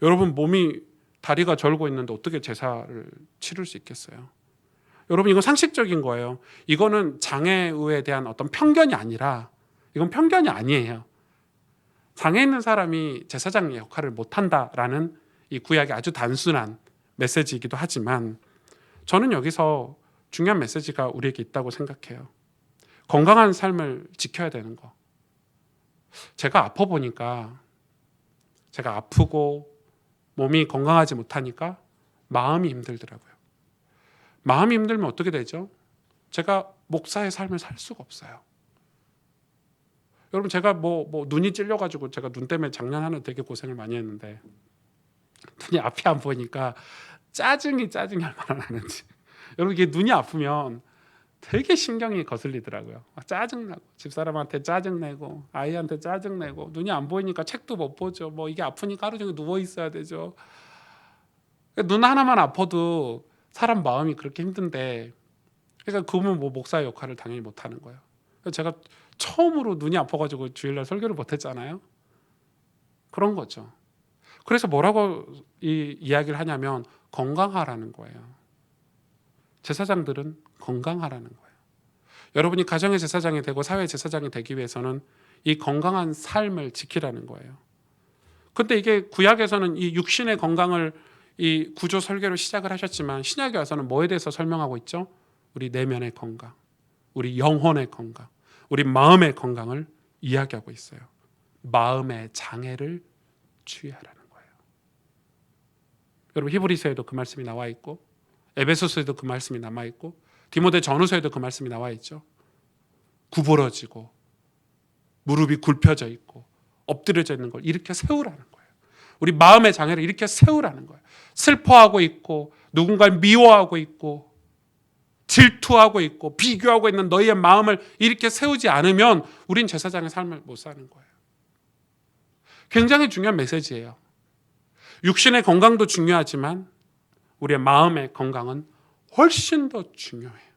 여러분, 몸이 다리가 절고 있는데 어떻게 제사를 치를 수 있겠어요? 여러분, 이건 상식적인 거예요. 이거는 장애우에 대한 어떤 편견이 아니라, 이건 편견이 아니에요. 장애 있는 사람이 제사장의 역할을 못한다라는 이 구약의 아주 단순한 메시지이기도 하지만, 저는 여기서 중요한 메시지가 우리에게 있다고 생각해요. 건강한 삶을 지켜야 되는 거. 제가 아파 보니까, 제가 아프고 몸이 건강하지 못하니까 마음이 힘들더라고요. 마음이 힘들면 어떻게 되죠? 제가 목사의 삶을 살 수가 없어요. 여러분, 제가 눈이 찔려가지고 제가 눈 때문에 작년 한 해 되게 고생을 많이 했는데, 눈이 앞이 안 보이니까 짜증이 얼마나 나는지. 여러분, 이게 눈이 아프면 되게 신경이 거슬리더라고요. 짜증나고, 집사람한테 짜증내고, 아이한테 짜증내고, 눈이 안 보이니까 책도 못 보죠. 이게 아프니까 하루 종일 누워 있어야 되죠. 눈 하나만 아파도 사람 마음이 그렇게 힘든데, 그러니까 그러면 목사의 역할을 당연히 못 하는 거예요. 제가 처음으로 눈이 아파가지고 주일날 설교를 못 했잖아요. 그런 거죠. 그래서 뭐라고 이 이야기를 하냐면 건강하라는 거예요. 제사장들은 건강하라는 거예요. 여러분이 가정의 제사장이 되고 사회 제사장이 되기 위해서는 이 건강한 삶을 지키라는 거예요. 근데 이게 구약에서는 이 육신의 건강을 이 구조 설계로 시작을 하셨지만, 신약에 와서는 뭐에 대해서 설명하고 있죠? 우리 내면의 건강, 우리 영혼의 건강, 우리 마음의 건강을 이야기하고 있어요. 마음의 장애를 치유하라는 거예요. 여러분 히브리서에도 그 말씀이 나와 있고 에베소서에도 그 말씀이 남아 있고 디모데 전후서에도 그 말씀이 나와 있죠. 구부러지고 무릎이 굽혀져 있고 엎드려져 있는 걸 일으켜 세우라는 거예요. 우리 마음의 장애를 일으켜 세우라는 거예요. 슬퍼하고 있고 누군가를 미워하고 있고 질투하고 있고 비교하고 있는 너희의 마음을 일으켜 세우지 않으면 우린 제사장의 삶을 못 사는 거예요. 굉장히 중요한 메시지예요. 육신의 건강도 중요하지만 우리의 마음의 건강은 훨씬 더 중요해요.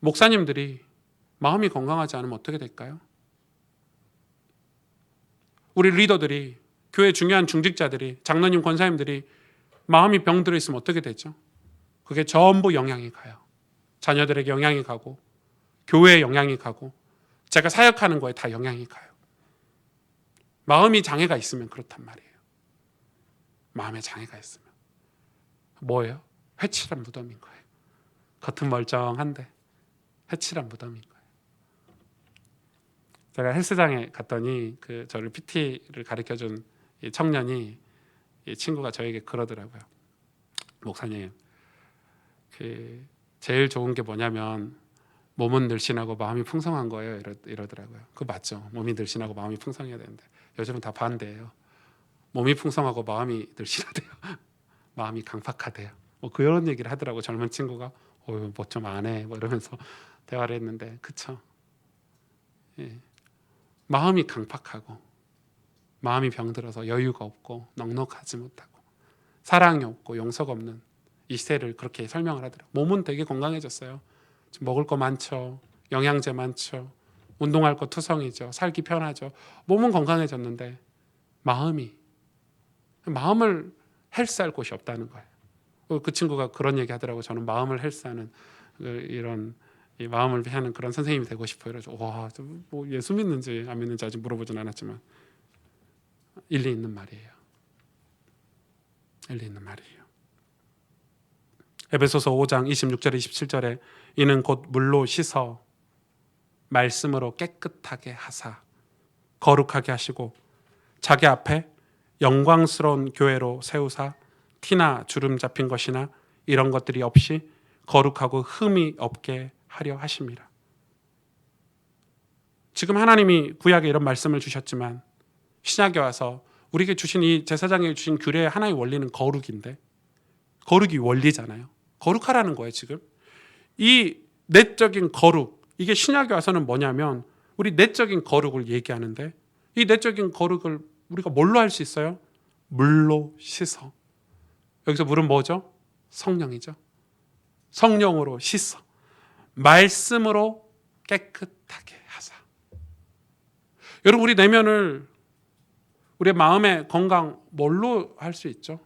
목사님들이 마음이 건강하지 않으면 어떻게 될까요? 우리 리더들이, 교회 중요한 중직자들이, 장로님, 권사님들이 마음이 병들어 있으면 어떻게 되죠? 그게 전부 영향이 가요. 자녀들에게 영향이 가고 교회에 영향이 가고 제가 사역하는 거에 다 영향이 가요. 마음이 장애가 있으면 그렇단 말이에요. 마음에 장애가 있으면 뭐예요? 회칠한 무덤인 거예요. 겉은 멀쩡한데 회칠한 무덤인 거예요. 제가 헬스장에 갔더니 저를 PT를 가르쳐준 이 청년이, 이 친구가 저에게 그러더라고요. 목사님, 제일 좋은 게 뭐냐면 몸은 늘씬하고 마음이 풍성한 거예요. 이러더라고요. 그거 맞죠? 몸이 늘씬하고 마음이 풍성해야 되는데 요즘은 다 반대예요. 몸이 풍성하고 마음이 늘씬하대요. 마음이 강팍하대요. 뭐 그런 얘기를 하더라고. 젊은 친구가 뭐 좀 안 해 뭐 이러면서 대화를 했는데 그쵸? 예. 마음이 강팍하고 마음이 병들어서 여유가 없고 넉넉하지 못하고 사랑이 없고 용서가 없는 이 시대를 그렇게 설명을 하더라고요. 몸은 되게 건강해졌어요. 지금 먹을 거 많죠. 영양제 많죠. 운동할 거 투성이죠. 살기 편하죠. 몸은 건강해졌는데 마음을 헬스할 곳이 없다는 거예요. 그 친구가 그런 얘기 하더라고요. 저는 마음을 헬스하는 이런 이 마음을 하는 그런 선생님이 되고 싶어요. 그래서 와, 뭐 예수 믿는지 안 믿는지 아직 물어보진 않았지만 일리 있는 말이에요. 일리 있는 말이에요. 에베소서 5장 26절에 27절에 이는 곧 물로 씻어 말씀으로 깨끗하게 하사 거룩하게 하시고 자기 앞에 영광스러운 교회로 세우사 티나 주름 잡힌 것이나 이런 것들이 없이 거룩하고 흠이 없게 하려 하심이라. 지금 하나님이 구약에 이런 말씀을 주셨지만 신약에 와서 우리에게 주신 이 제사장에게 주신 규례의 하나의 원리는 거룩인데 거룩이 원리잖아요. 거룩하라는 거예요. 지금 이 내적인 거룩, 이게 신약에 와서는 뭐냐면 우리 내적인 거룩을 얘기하는데 이 내적인 거룩을 우리가 뭘로 할 수 있어요? 물로 씻어. 여기서 물은 뭐죠? 성령이죠. 성령으로 씻어 말씀으로 깨끗하게 하사. 여러분, 우리 내면을, 우리의 마음의 건강 뭘로 할 수 있죠?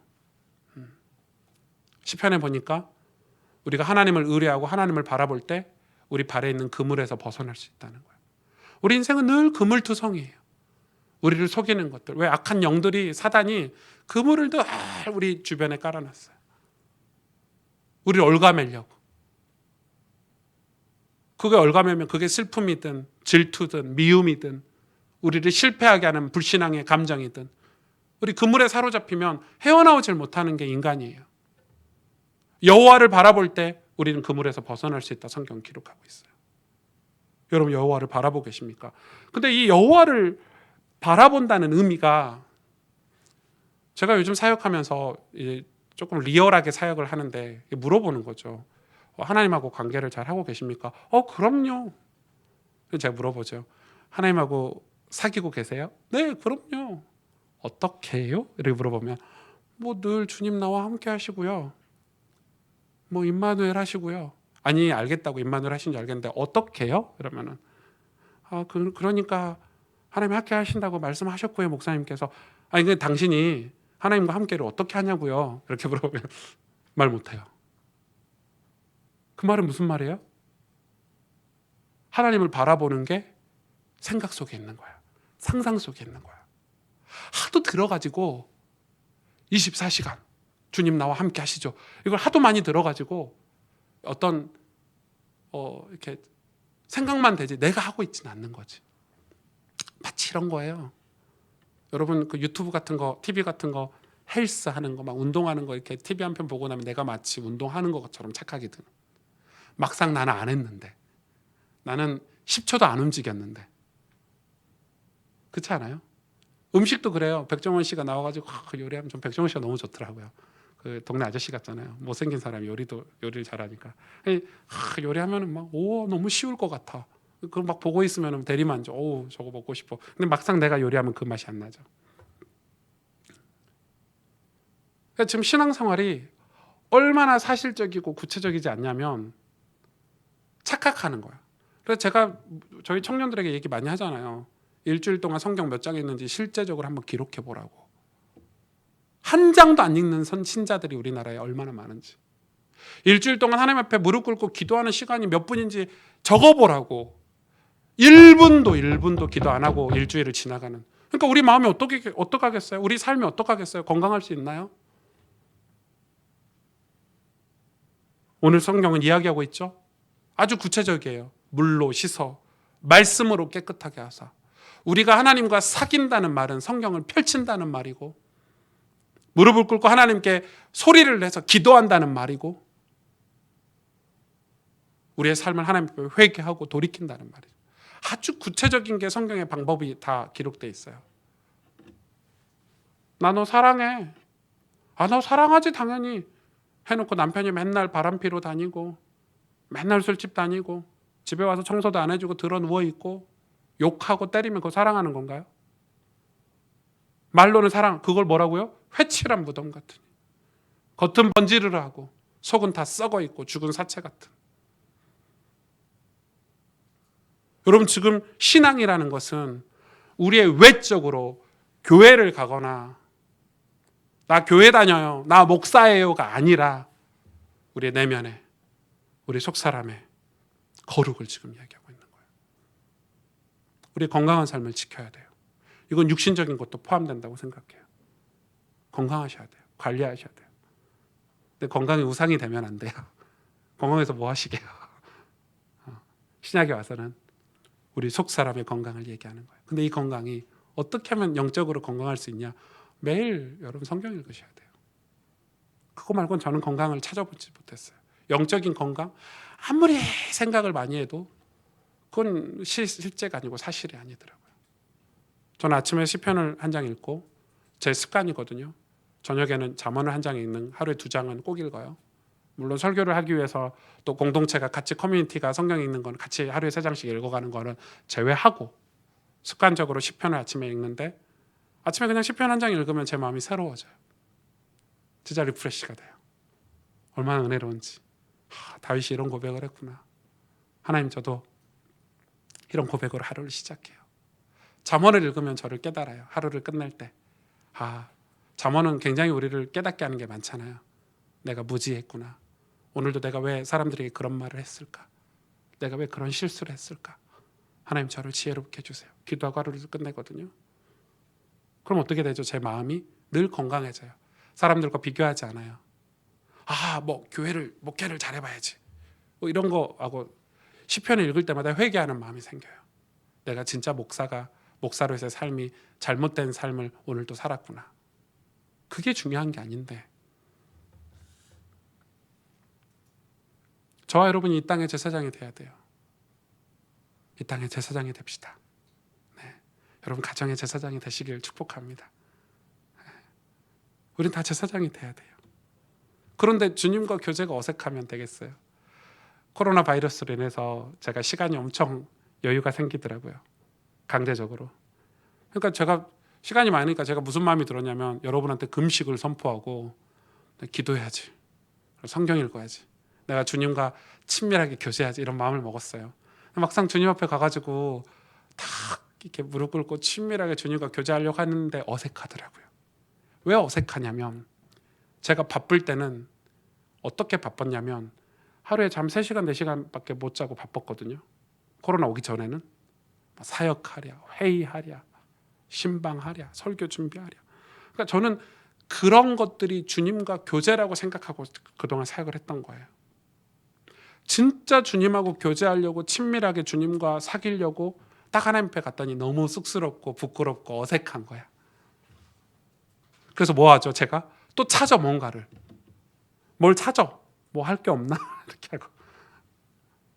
시편에 보니까 우리가 하나님을 의뢰하고 하나님을 바라볼 때 우리 발에 있는 그물에서 벗어날 수 있다는 거예요. 우리 인생은 늘 그물투성이에요. 우리를 속이는 것들. 왜 악한 영들이, 사단이 그물을 늘 우리 주변에 깔아놨어요. 우리를 얽아매려고. 그게 얽아매면 그게 슬픔이든 질투든 미움이든 우리를 실패하게 하는 불신앙의 감정이든 우리 그물에 사로잡히면 헤어나오질 못하는 게 인간이에요. 여호와를 바라볼 때 우리는 그물에서 벗어날 수 있다 성경 기록하고 있어요. 여러분, 여호와를 바라보고 계십니까? 근데 이 여호와를 바라본다는 의미가, 제가 요즘 사역하면서 조금 리얼하게 사역을 하는데 물어보는 거죠. 하나님하고 관계를 잘 하고 계십니까? 그럼요. 제가 물어보죠. 하나님하고 사귀고 계세요? 네, 그럼요. 어떻게 해요? 이렇게 물어보면 뭐 늘 주님 나와 함께 하시고요. 뭐 임마누엘 하시고요. 아니, 알겠다고 임마누엘 하신 줄 알겠는데 어떻게 해요? 이러면은 그러니까 하나님 함께 하신다고 말씀하셨고요, 목사님께서. 아니, 근데 당신이 하나님과 함께를 어떻게 하냐고요? 이렇게 물어보면 말 못해요. 그 말은 무슨 말이에요? 하나님을 바라보는 게 생각 속에 있는 거야. 상상 속에 있는 거야. 하도 들어가지고 24시간 주님 나와 함께 하시죠. 이걸 하도 많이 들어가지고 어떤 이렇게 생각만 되지 내가 하고 있지는 않는 거지. 마치 이런 거예요. 여러분, 그 유튜브 같은 거, TV 같은 거 헬스 하는 거, 막 운동하는 거 이렇게 TV 한 편 보고 나면 내가 마치 운동하는 것처럼 착각이 드는. 막상 나는 안 했는데, 나는 10초도 안 움직였는데. 그렇지 않아요? 음식도 그래요. 백종원 씨가 나와가지고 요리하면 전 백종원 씨가 너무 좋더라고요. 그 동네 아저씨 같잖아요. 못생긴 사람이 요리를 잘하니까. 요리하면은 막 너무 쉬울 것 같아. 그걸 막 보고 있으면 대리만족. 저거 먹고 싶어. 근데 막상 내가 요리하면 그 맛이 안 나죠. 그러니까 지금 신앙생활이 얼마나 사실적이고 구체적이지 않냐면 착각하는 거야. 그래서 제가 저희 청년들에게 얘기 많이 하잖아요. 일주일 동안 성경 몇 장 읽는지 실제적으로 한번 기록해 보라고. 한 장도 안 읽는 신자들이 우리나라에 얼마나 많은지. 일주일 동안 하나님 앞에 무릎 꿇고 기도하는 시간이 몇 분인지 적어보라고. 1분도 기도 안 하고 일주일을 지나가는. 그러니까 우리 마음이 어떡하겠어요? 우리 삶이 어떡하겠어요? 건강할 수 있나요? 오늘 성경은 이야기하고 있죠. 아주 구체적이에요. 물로 씻어 말씀으로 깨끗하게 하사. 우리가 하나님과 사귄다는 말은 성경을 펼친다는 말이고, 무릎을 꿇고 하나님께 소리를 내서 기도한다는 말이고, 우리의 삶을 하나님 앞에 회개하고 돌이킨다는 말이죠. 아주 구체적인 게 성경의 방법이 다 기록되어 있어요. 나 너 사랑해. 너 사랑하지 당연히. 해놓고 남편이 맨날 바람피러 다니고 맨날 술집 다니고 집에 와서 청소도 안 해주고 들어 누워있고 욕하고 때리면 그거 사랑하는 건가요? 말로는 사랑, 그걸 뭐라고요? 회칠한 무덤 같으니. 겉은 번지르르 하고 속은 다 썩어 있고 죽은 사체 같은. 여러분, 지금 신앙이라는 것은 우리의 외적으로 교회를 가거나 나 교회 다녀요, 나 목사예요가 아니라 우리의 내면에, 우리 속사람의 거룩을 지금 이야기하고 있는 거예요. 우리 건강한 삶을 지켜야 돼요. 이건 육신적인 것도 포함된다고 생각해요. 건강하셔야 돼요. 관리하셔야 돼요. 근데 건강이 우상이 되면 안 돼요. 건강해서 뭐 하시게요? 신약에 와서는 우리 속사람의 건강을 얘기하는 거예요. 근데 이 건강이 어떻게 하면 영적으로 건강할 수 있냐? 매일 여러분 성경 읽으셔야 돼요. 그거 말고는 저는 건강을 찾아보지 못했어요. 영적인 건강? 아무리 생각을 많이 해도 그건 실제가 아니고 사실이 아니더라고요. 저는 아침에 시편을 한 장 읽고, 제 습관이거든요. 저녁에는 잠언을 한 장 읽는, 하루에 2장은 꼭 읽어요. 물론 설교를 하기 위해서 또 공동체가 같이, 커뮤니티가 성경 읽는 건 같이 하루에 3장씩 읽어가는 거는 제외하고 습관적으로 시편을 아침에 읽는데, 아침에 그냥 시편 한 장 읽으면 제 마음이 새로워져요. 진짜 리프레시가 돼요. 얼마나 은혜로운지. 다윗이 이런 고백을 했구나. 하나님, 저도 이런 고백으로 하루를 시작해요. 잠언을 읽으면 저를 깨달아요. 하루를 끝낼 때. 잠언은 굉장히 우리를 깨닫게 하는 게 많잖아요. 내가 무지했구나. 오늘도 내가 왜 사람들에게 그런 말을 했을까? 내가 왜 그런 실수를 했을까? 하나님, 저를 지혜롭게 해주세요. 기도하고 하루를 끝내거든요. 그럼 어떻게 되죠? 제 마음이 늘 건강해져요. 사람들과 비교하지 않아요. 목회를 잘해봐야지. 이런 거하고 시편을 읽을 때마다 회개하는 마음이 생겨요. 내가 진짜 목사로서의 삶이 잘못된 삶을 오늘도 살았구나. 그게 중요한 게 아닌데. 저와 여러분이 이 땅의 제사장이 돼야 돼요. 이 땅의 제사장이 됩시다. 네. 여러분, 가정의 제사장이 되시길 축복합니다. 우린 다 제사장이 돼야 돼요. 그런데 주님과 교제가 어색하면 되겠어요? 코로나 바이러스로 인해서 제가 시간이 엄청 여유가 생기더라고요. 강제적으로. 그러니까 제가 시간이 많으니까 제가 무슨 마음이 들었냐면, 여러분한테 금식을 선포하고 기도해야지, 성경 읽어야지, 내가 주님과 친밀하게 교제해야지, 이런 마음을 먹었어요. 막상 주님 앞에 가가지고 딱 이렇게 무릎 꿇고 친밀하게 주님과 교제하려고 하는데 어색하더라고요. 왜 어색하냐면, 제가 바쁠 때는 어떻게 바빴냐면 하루에 잠 3시간 4시간밖에 못 자고 바빴거든요. 코로나 오기 전에는 사역하랴, 회의하랴, 신방하랴, 설교 준비하랴. 그러니까 저는 그런 것들이 주님과 교제라고 생각하고 그동안 사역을 했던 거예요. 진짜 주님하고 교제하려고, 친밀하게 주님과 사귀려고 딱 하나님 앞에 갔더니 너무 쑥스럽고 부끄럽고 어색한 거야. 그래서 뭐 하죠? 제가 또 찾아 뭔가를. 뭘 찾아? 뭐 할 게 없나? 이렇게 하고.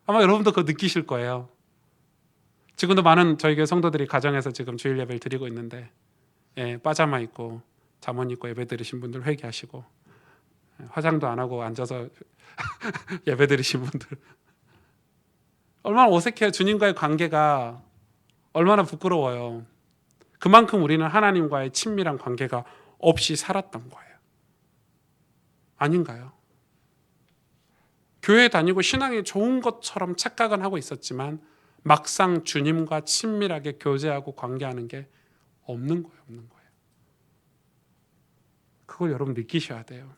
아마 여러분도 그거 느끼실 거예요. 지금도 많은 저희 교회 성도들이 가정에서 지금 주일 예배를 드리고 있는데, 예, 파자마 입고 잠옷 입고 예배 드리신 분들 회개하시고, 화장도 안 하고 앉아서 예배 드리신 분들 얼마나 어색해요. 주님과의 관계가 얼마나 부끄러워요. 그만큼 우리는 하나님과의 친밀한 관계가 없이 살았던 거예요. 아닌가요? 교회 다니고 신앙이 좋은 것처럼 착각은 하고 있었지만 막상 주님과 친밀하게 교제하고 관계하는 게 없는 거예요. 없는 거예요. 그걸 여러분 느끼셔야 돼요.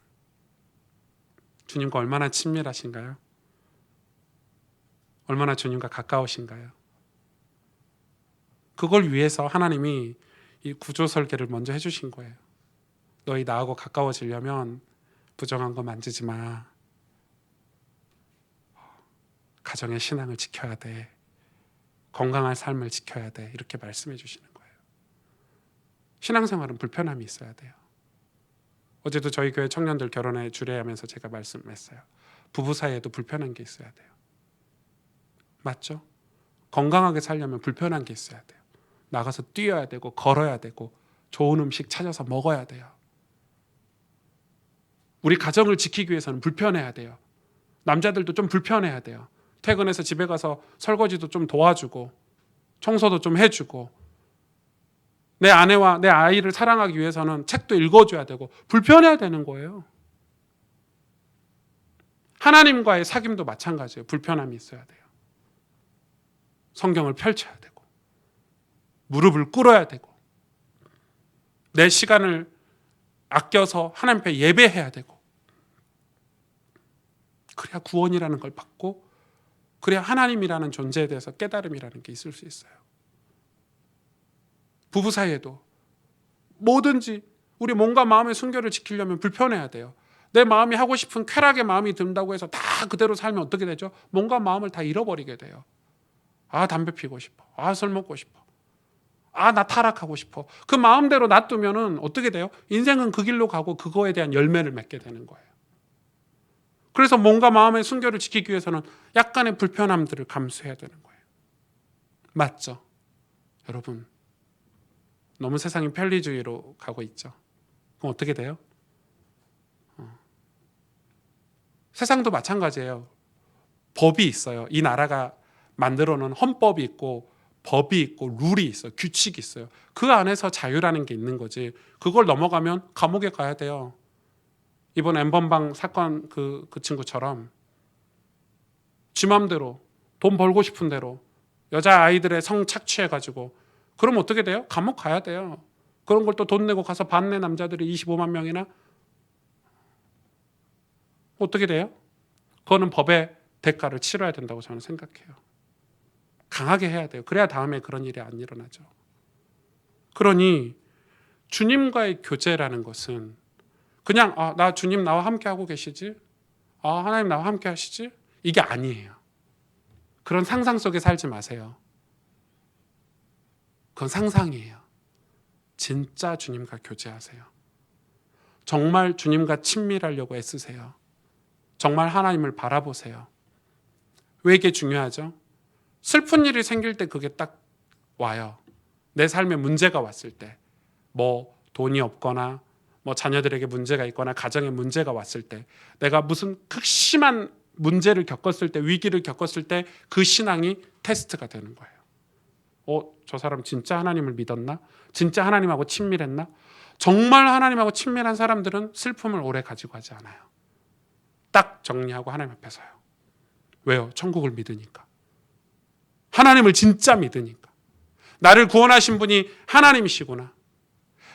주님과 얼마나 친밀하신가요? 얼마나 주님과 가까우신가요? 그걸 위해서 하나님이 이 구조 설계를 먼저 해주신 거예요. 너희 나하고 가까워지려면 부정한 거 만지지 마. 가정의 신앙을 지켜야 돼. 건강한 삶을 지켜야 돼. 이렇게 말씀해 주시는 거예요. 신앙생활은 불편함이 있어야 돼요. 어제도 저희 교회 청년들 결혼에 주례하면서 제가 말씀했어요. 부부 사이에도 불편한 게 있어야 돼요. 맞죠? 건강하게 살려면 불편한 게 있어야 돼요. 나가서 뛰어야 되고 걸어야 되고 좋은 음식 찾아서 먹어야 돼요. 우리 가정을 지키기 위해서는 불편해야 돼요. 남자들도 좀 불편해야 돼요. 퇴근해서 집에 가서 설거지도 좀 도와주고 청소도 좀 해주고 내 아내와 내 아이를 사랑하기 위해서는 책도 읽어줘야 되고 불편해야 되는 거예요. 하나님과의 사귐도 마찬가지예요. 불편함이 있어야 돼요. 성경을 펼쳐야 되고 무릎을 꿇어야 되고 내 시간을 아껴서 하나님 앞에 예배해야 되고 그래야 구원이라는 걸 받고 그래야 하나님이라는 존재에 대해서 깨달음이라는 게 있을 수 있어요. 부부 사이에도 뭐든지 우리 몸과 마음의 순결을 지키려면 불편해야 돼요. 내 마음이 하고 싶은 쾌락의 마음이 든다고 해서 다 그대로 살면 어떻게 되죠? 몸과 마음을 다 잃어버리게 돼요. 아, 담배 피고 싶어. 아, 술 먹고 싶어. 아, 나 타락하고 싶어. 그 마음대로 놔두면은 어떻게 돼요? 인생은 그 길로 가고 그거에 대한 열매를 맺게 되는 거예요. 그래서 몸과 마음의 순결을 지키기 위해서는 약간의 불편함들을 감수해야 되는 거예요. 맞죠? 여러분, 너무 세상이 편리주의로 가고 있죠. 그럼 어떻게 돼요? 세상도 마찬가지예요. 법이 있어요. 이 나라가 만들어 놓은 헌법이 있고 법이 있고 룰이 있어요. 규칙이 있어요. 그 안에서 자유라는 게 있는 거지. 그걸 넘어가면 감옥에 가야 돼요. 이번 엠번방 사건 그 친구처럼 지 맘대로 돈 벌고 싶은 대로 여자 아이들의 성 착취해가지고 그럼 어떻게 돼요? 감옥 가야 돼요. 그런 걸 또 돈 내고 가서 반내 남자들이 25만 명이나 어떻게 돼요? 그거는 법의 대가를 치러야 된다고 저는 생각해요. 강하게 해야 돼요. 그래야 다음에 그런 일이 안 일어나죠. 그러니 주님과의 교제라는 것은 그냥 나 주님 나와 함께 하고 계시지? 하나님 나와 함께 하시지? 이게 아니에요. 그런 상상 속에 살지 마세요. 그건 상상이에요. 진짜 주님과 교제하세요. 정말 주님과 친밀하려고 애쓰세요. 정말 하나님을 바라보세요. 왜 이게 중요하죠? 슬픈 일이 생길 때 그게 딱 와요. 내 삶에 문제가 왔을 때, 뭐 돈이 없거나 뭐 자녀들에게 문제가 있거나 가정에 문제가 왔을 때, 내가 무슨 극심한 문제를 겪었을 때, 위기를 겪었을 때 그 신앙이 테스트가 되는 거예요. 저 사람 진짜 하나님을 믿었나? 진짜 하나님하고 친밀했나? 정말 하나님하고 친밀한 사람들은 슬픔을 오래 가지고 하지 않아요. 딱 정리하고 하나님 앞에 서요. 왜요? 천국을 믿으니까. 하나님을 진짜 믿으니까. 나를 구원하신 분이 하나님이시구나.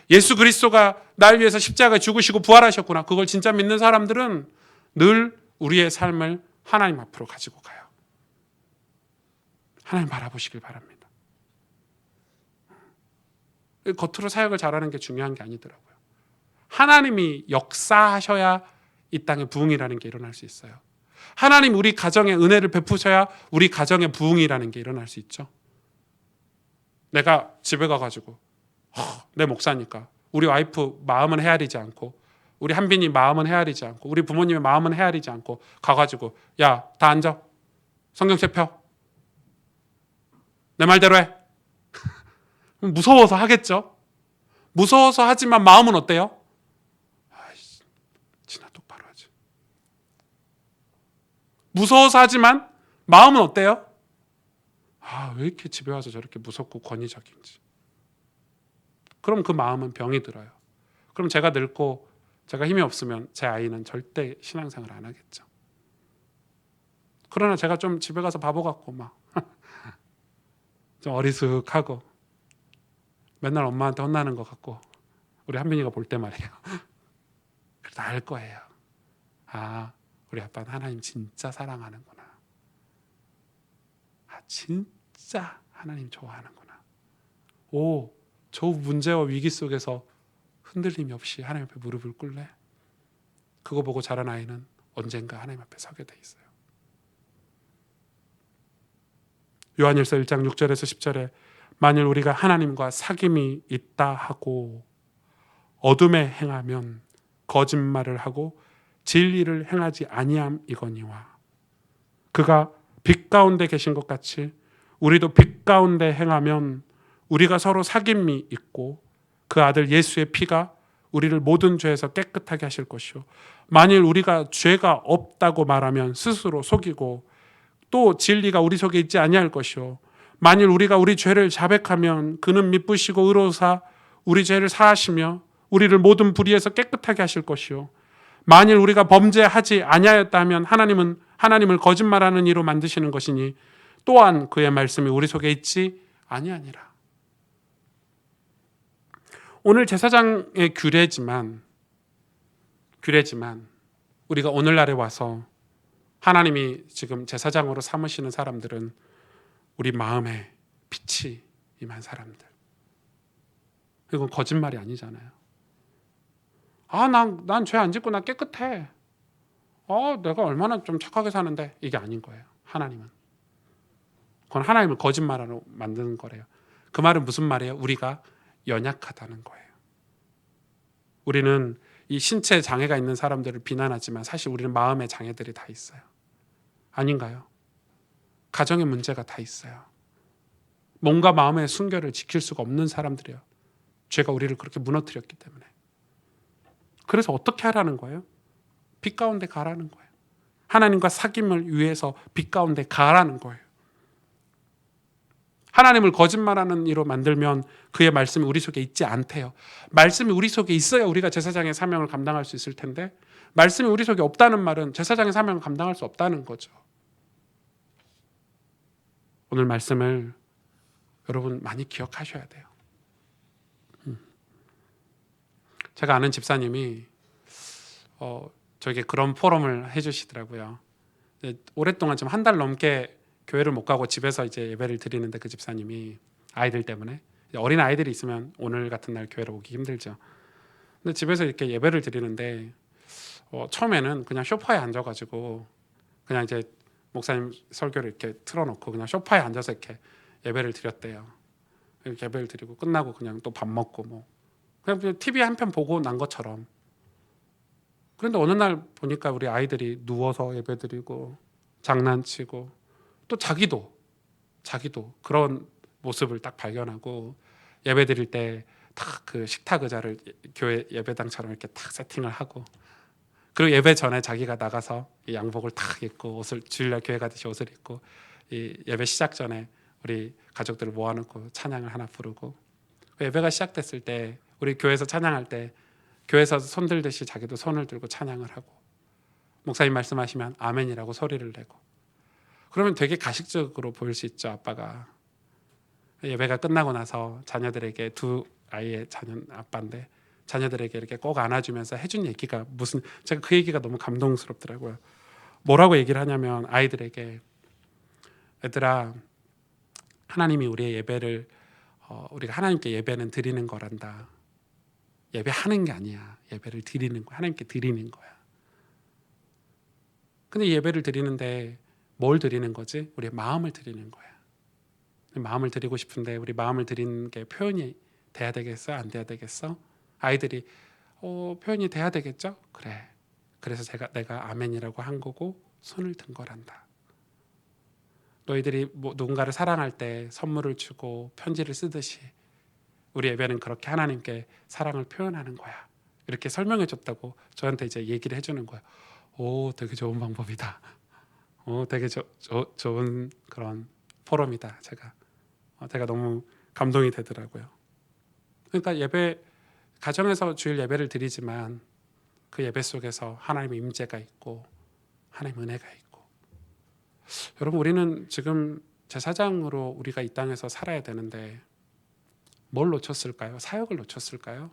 예수 그리스도가 날 위해서 십자가에 죽으시고 부활하셨구나. 그걸 진짜 믿는 사람들은 늘 우리의 삶을 하나님 앞으로 가지고 가요. 하나님 바라보시길 바랍니다. 겉으로 사역을 잘하는 게 중요한 게 아니더라고요. 하나님이 역사하셔야 이 땅에 부흥이라는 게 일어날 수 있어요. 하나님 우리 가정에 은혜를 베푸셔야 우리 가정에 부흥이라는 게 일어날 수 있죠. 내가 집에 가가지고 내 목사니까 우리 와이프 마음은 헤아리지 않고, 우리 한빈이 마음은 헤아리지 않고, 우리 부모님의 마음은 헤아리지 않고 가가지고 야, 다 앉아. 성경책 펴. 내 말대로 해. 무서워서 하겠죠. 무서워서 하지만 마음은 어때요? 아이씨, 지나 똑바로 하지. 무서워서 하지만 마음은 어때요? 아, 왜 이렇게 집에 와서 저렇게 무섭고 권위적인지. 그럼 그 마음은 병이 들어요. 그럼 제가 늙고 제가 힘이 없으면 제 아이는 절대 신앙생활 안 하겠죠. 그러나 제가 좀 집에 가서 바보 같고 막 좀 어리숙하고 맨날 엄마한테 혼나는 것 같고 우리 한빈이가 볼 때 말이에요. 그래도 알 거예요. 아, 우리 아빠는 하나님 진짜 사랑하는구나. 아, 진짜 하나님 좋아하는구나. 오, 저 문제와 위기 속에서 흔들림이 없이 하나님 앞에 무릎을 꿇래. 그거 보고 자란 아이는 언젠가 하나님 앞에 서게 돼 있어요. 요한일서 1장 6절에서 10절에 만일 우리가 하나님과 사귐이 있다 하고 어둠에 행하면 거짓말을 하고 진리를 행하지 아니함이거니와 그가 빛 가운데 계신 것 같이 우리도 빛 가운데 행하면 우리가 서로 사귐이 있고 그 아들 예수의 피가 우리를 모든 죄에서 깨끗하게 하실 것이요 만일 우리가 죄가 없다고 말하면 스스로 속이고 또 진리가 우리 속에 있지 아니할 것이요 만일 우리가 우리 죄를 자백하면 그는 미쁘시고 의로우사 우리 죄를 사하시며 우리를 모든 불의에서 깨끗하게 하실 것이요 만일 우리가 범죄하지 아니하였다 하면 하나님은 하나님을 거짓말하는 이로 만드시는 것이니 또한 그의 말씀이 우리 속에 있지 아니하니라. 오늘 제사장의 규례지만 우리가 오늘날에 와서 하나님이 지금 제사장으로 삼으시는 사람들은 우리 마음에 빛이 임한 사람들. 이건 거짓말이 아니잖아요. 아, 난 죄 안 짓고 나 깨끗해. 내가 얼마나 좀 착하게 사는데. 이게 아닌 거예요. 하나님은. 그건 하나님을 거짓말하러 만드는 거래요. 그 말은 무슨 말이에요? 우리가 연약하다는 거예요. 우리는 이 신체 장애가 있는 사람들을 비난하지만 사실 우리는 마음의 장애들이 다 있어요. 아닌가요? 가정의 문제가 다 있어요. 몸과 마음의 순결을 지킬 수가 없는 사람들이에요. 죄가 우리를 그렇게 무너뜨렸기 때문에. 그래서 어떻게 하라는 거예요? 빛 가운데 가라는 거예요. 하나님과 사귐을 위해서 빛 가운데 가라는 거예요. 하나님을 거짓말하는 이로 만들면 그의 말씀이 우리 속에 있지 않대요. 말씀이 우리 속에 있어야 우리가 제사장의 사명을 감당할 수 있을 텐데 말씀이 우리 속에 없다는 말은 제사장의 사명을 감당할 수 없다는 거죠. 오늘 말씀을 여러분 많이 기억하셔야 돼요. 제가 아는 집사님이 저에게 그런 포럼을 해주시더라고요. 오랫동안 좀 한 달 넘게 교회를 못 가고 집에서 이제 예배를 드리는데 그 집사님이 아이들 때문에 어린 아이들이 있으면 오늘 같은 날 교회를 오기 힘들죠. 근데 집에서 이렇게 예배를 드리는데 처음에는 그냥 소파에 앉아가지고 그냥 이제 목사님 설교를 이렇게 틀어놓고 그냥 소파에 앉아서 이렇게 예배를 드렸대요. 이렇게 예배를 드리고 끝나고 그냥 또 밥 먹고 뭐 그냥 TV 한 편 보고 난 것처럼. 그런데 어느 날 보니까 우리 아이들이 누워서 예배 드리고 장난치고 또 자기도 그런 모습을 딱 발견하고 예배 드릴 때 딱 그 식탁 의자를 교회 예배당처럼 이렇게 딱 세팅을 하고 그리고 예배 전에 자기가 나가서 이 양복을 딱 입고 옷을 주일날 교회 가듯이 옷을 입고 이 예배 시작 전에 우리 가족들을 모아놓고 찬양을 하나 부르고 예배가 시작됐을 때 우리 교회에서 찬양할 때 교회에서 손 들듯이 자기도 손을 들고 찬양을 하고 목사님 말씀하시면 아멘이라고 소리를 내고 그러면 되게 가식적으로 보일 수 있죠. 아빠가 예배가 끝나고 나서 자녀들에게 두 아이의 자녀 아빠인데 자녀들에게 이렇게 꼭 안아주면서 해준 얘기가 무슨 제가 그 얘기가 너무 감동스럽더라고요. 뭐라고 얘기를 하냐면 아이들에게 얘들아 하나님이 우리의 예배를 우리가 하나님께 예배는 드리는 거란다. 예배하는 게 아니야. 예배를 드리는 거야. 하나님께 드리는 거야. 근데 예배를 드리는데 뭘 드리는 거지? 우리의 마음을 드리는 거야. 마음을 드리고 싶은데 우리 마음을 드리는 게 표현이 돼야 되겠어? 안 돼야 되겠어? 아이들이 표현이 돼야 되겠죠? 그래. 그래서 내가 아멘이라고 한 거고 손을 든 거란다. 너희들이 누군가를 사랑할 때 선물을 주고 편지를 쓰듯이 우리 예배는 그렇게 하나님께 사랑을 표현하는 거야. 이렇게 설명해 줬다고 저한테 이제 얘기를 해주는 거예요. 오, 되게 좋은 방법이다. 되게 좋은 그런 포럼이다. 제가 너무 감동이 되더라고요. 그러니까 가정에서 주일 예배를 드리지만 그 예배 속에서 하나님의 임재가 있고 하나님의 은혜가 있고, 여러분 우리는 지금 제사장으로 우리가 이 땅에서 살아야 되는데 뭘 놓쳤을까요? 사역을 놓쳤을까요?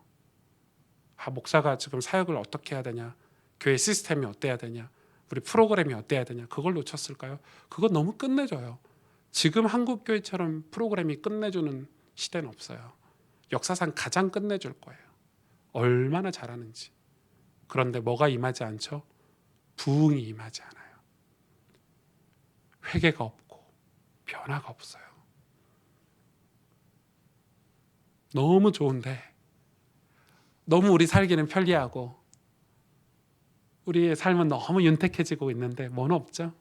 목사가 지금 사역을 어떻게 해야 되냐, 교회 시스템이 어때야 되냐, 우리 프로그램이 어때야 되냐, 그걸 놓쳤을까요? 그건 너무 끝내줘요. 지금 한국 교회처럼 프로그램이 끝내주는 시대는 없어요. 역사상 가장 끝내줄 거예요. 얼마나 잘하는지. 그런데 뭐가 임하지 않죠? 부흥이 임하지 않아요. 회개가 없고 변화가 없어요. 너무 좋은데 너무 우리 살기는 편리하고 우리의 삶은 너무 윤택해지고 있는데 뭐는 없죠?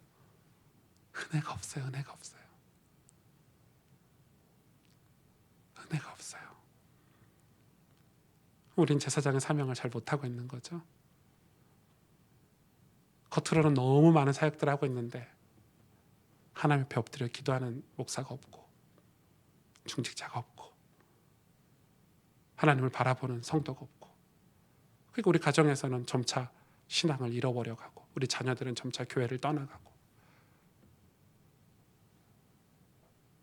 은혜가 없어요. 은혜가 없어요. 은혜가 없어요. 우린 제사장의 사명을 잘 못하고 있는 거죠. 겉으로는 너무 많은 사역들을 하고 있는데 하나님 앞에 엎드려 기도하는 목사가 없고 중직자가 없고 하나님을 바라보는 성도가 없고, 그리고 우리 가정에서는 점차 신앙을 잃어버려 가고 우리 자녀들은 점차 교회를 떠나가고,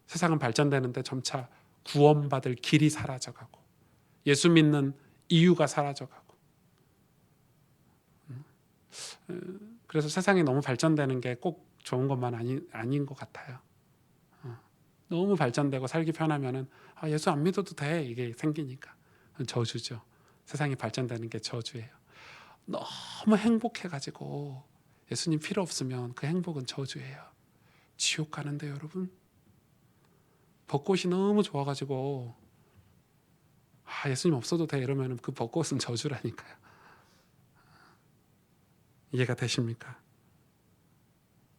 세상은 발전되는데 점차 구원받을 길이 사라져가고 예수 믿는 이유가 사라져가고, 그래서 세상이 너무 발전되는 게 꼭 좋은 것만 아닌 것 같아요. 너무 발전되고 살기 편하면은 예수 안 믿어도 돼, 이게 생기니까. 저주죠. 세상이 발전되는 게 저주예요. 너무 행복해가지고 예수님 필요 없으면 그 행복은 저주예요. 지옥 가는데 여러분, 벚꽃이 너무 좋아가지고 예수님 없어도 돼 이러면 그 벚꽃은 저주라니까요. 이해가 되십니까?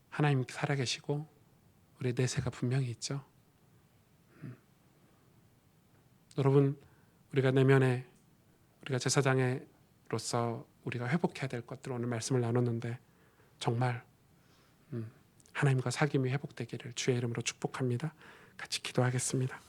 하나님 살아계시고 우리의 내세가 분명히 있죠. 여러분, 우리가 내면에 우리가 제사장으로서 우리가 회복해야 될 것들 오늘 말씀을 나눴는데 정말 하나님과 사귐이 회복되기를 주의 이름으로 축복합니다. 같이 기도하겠습니다.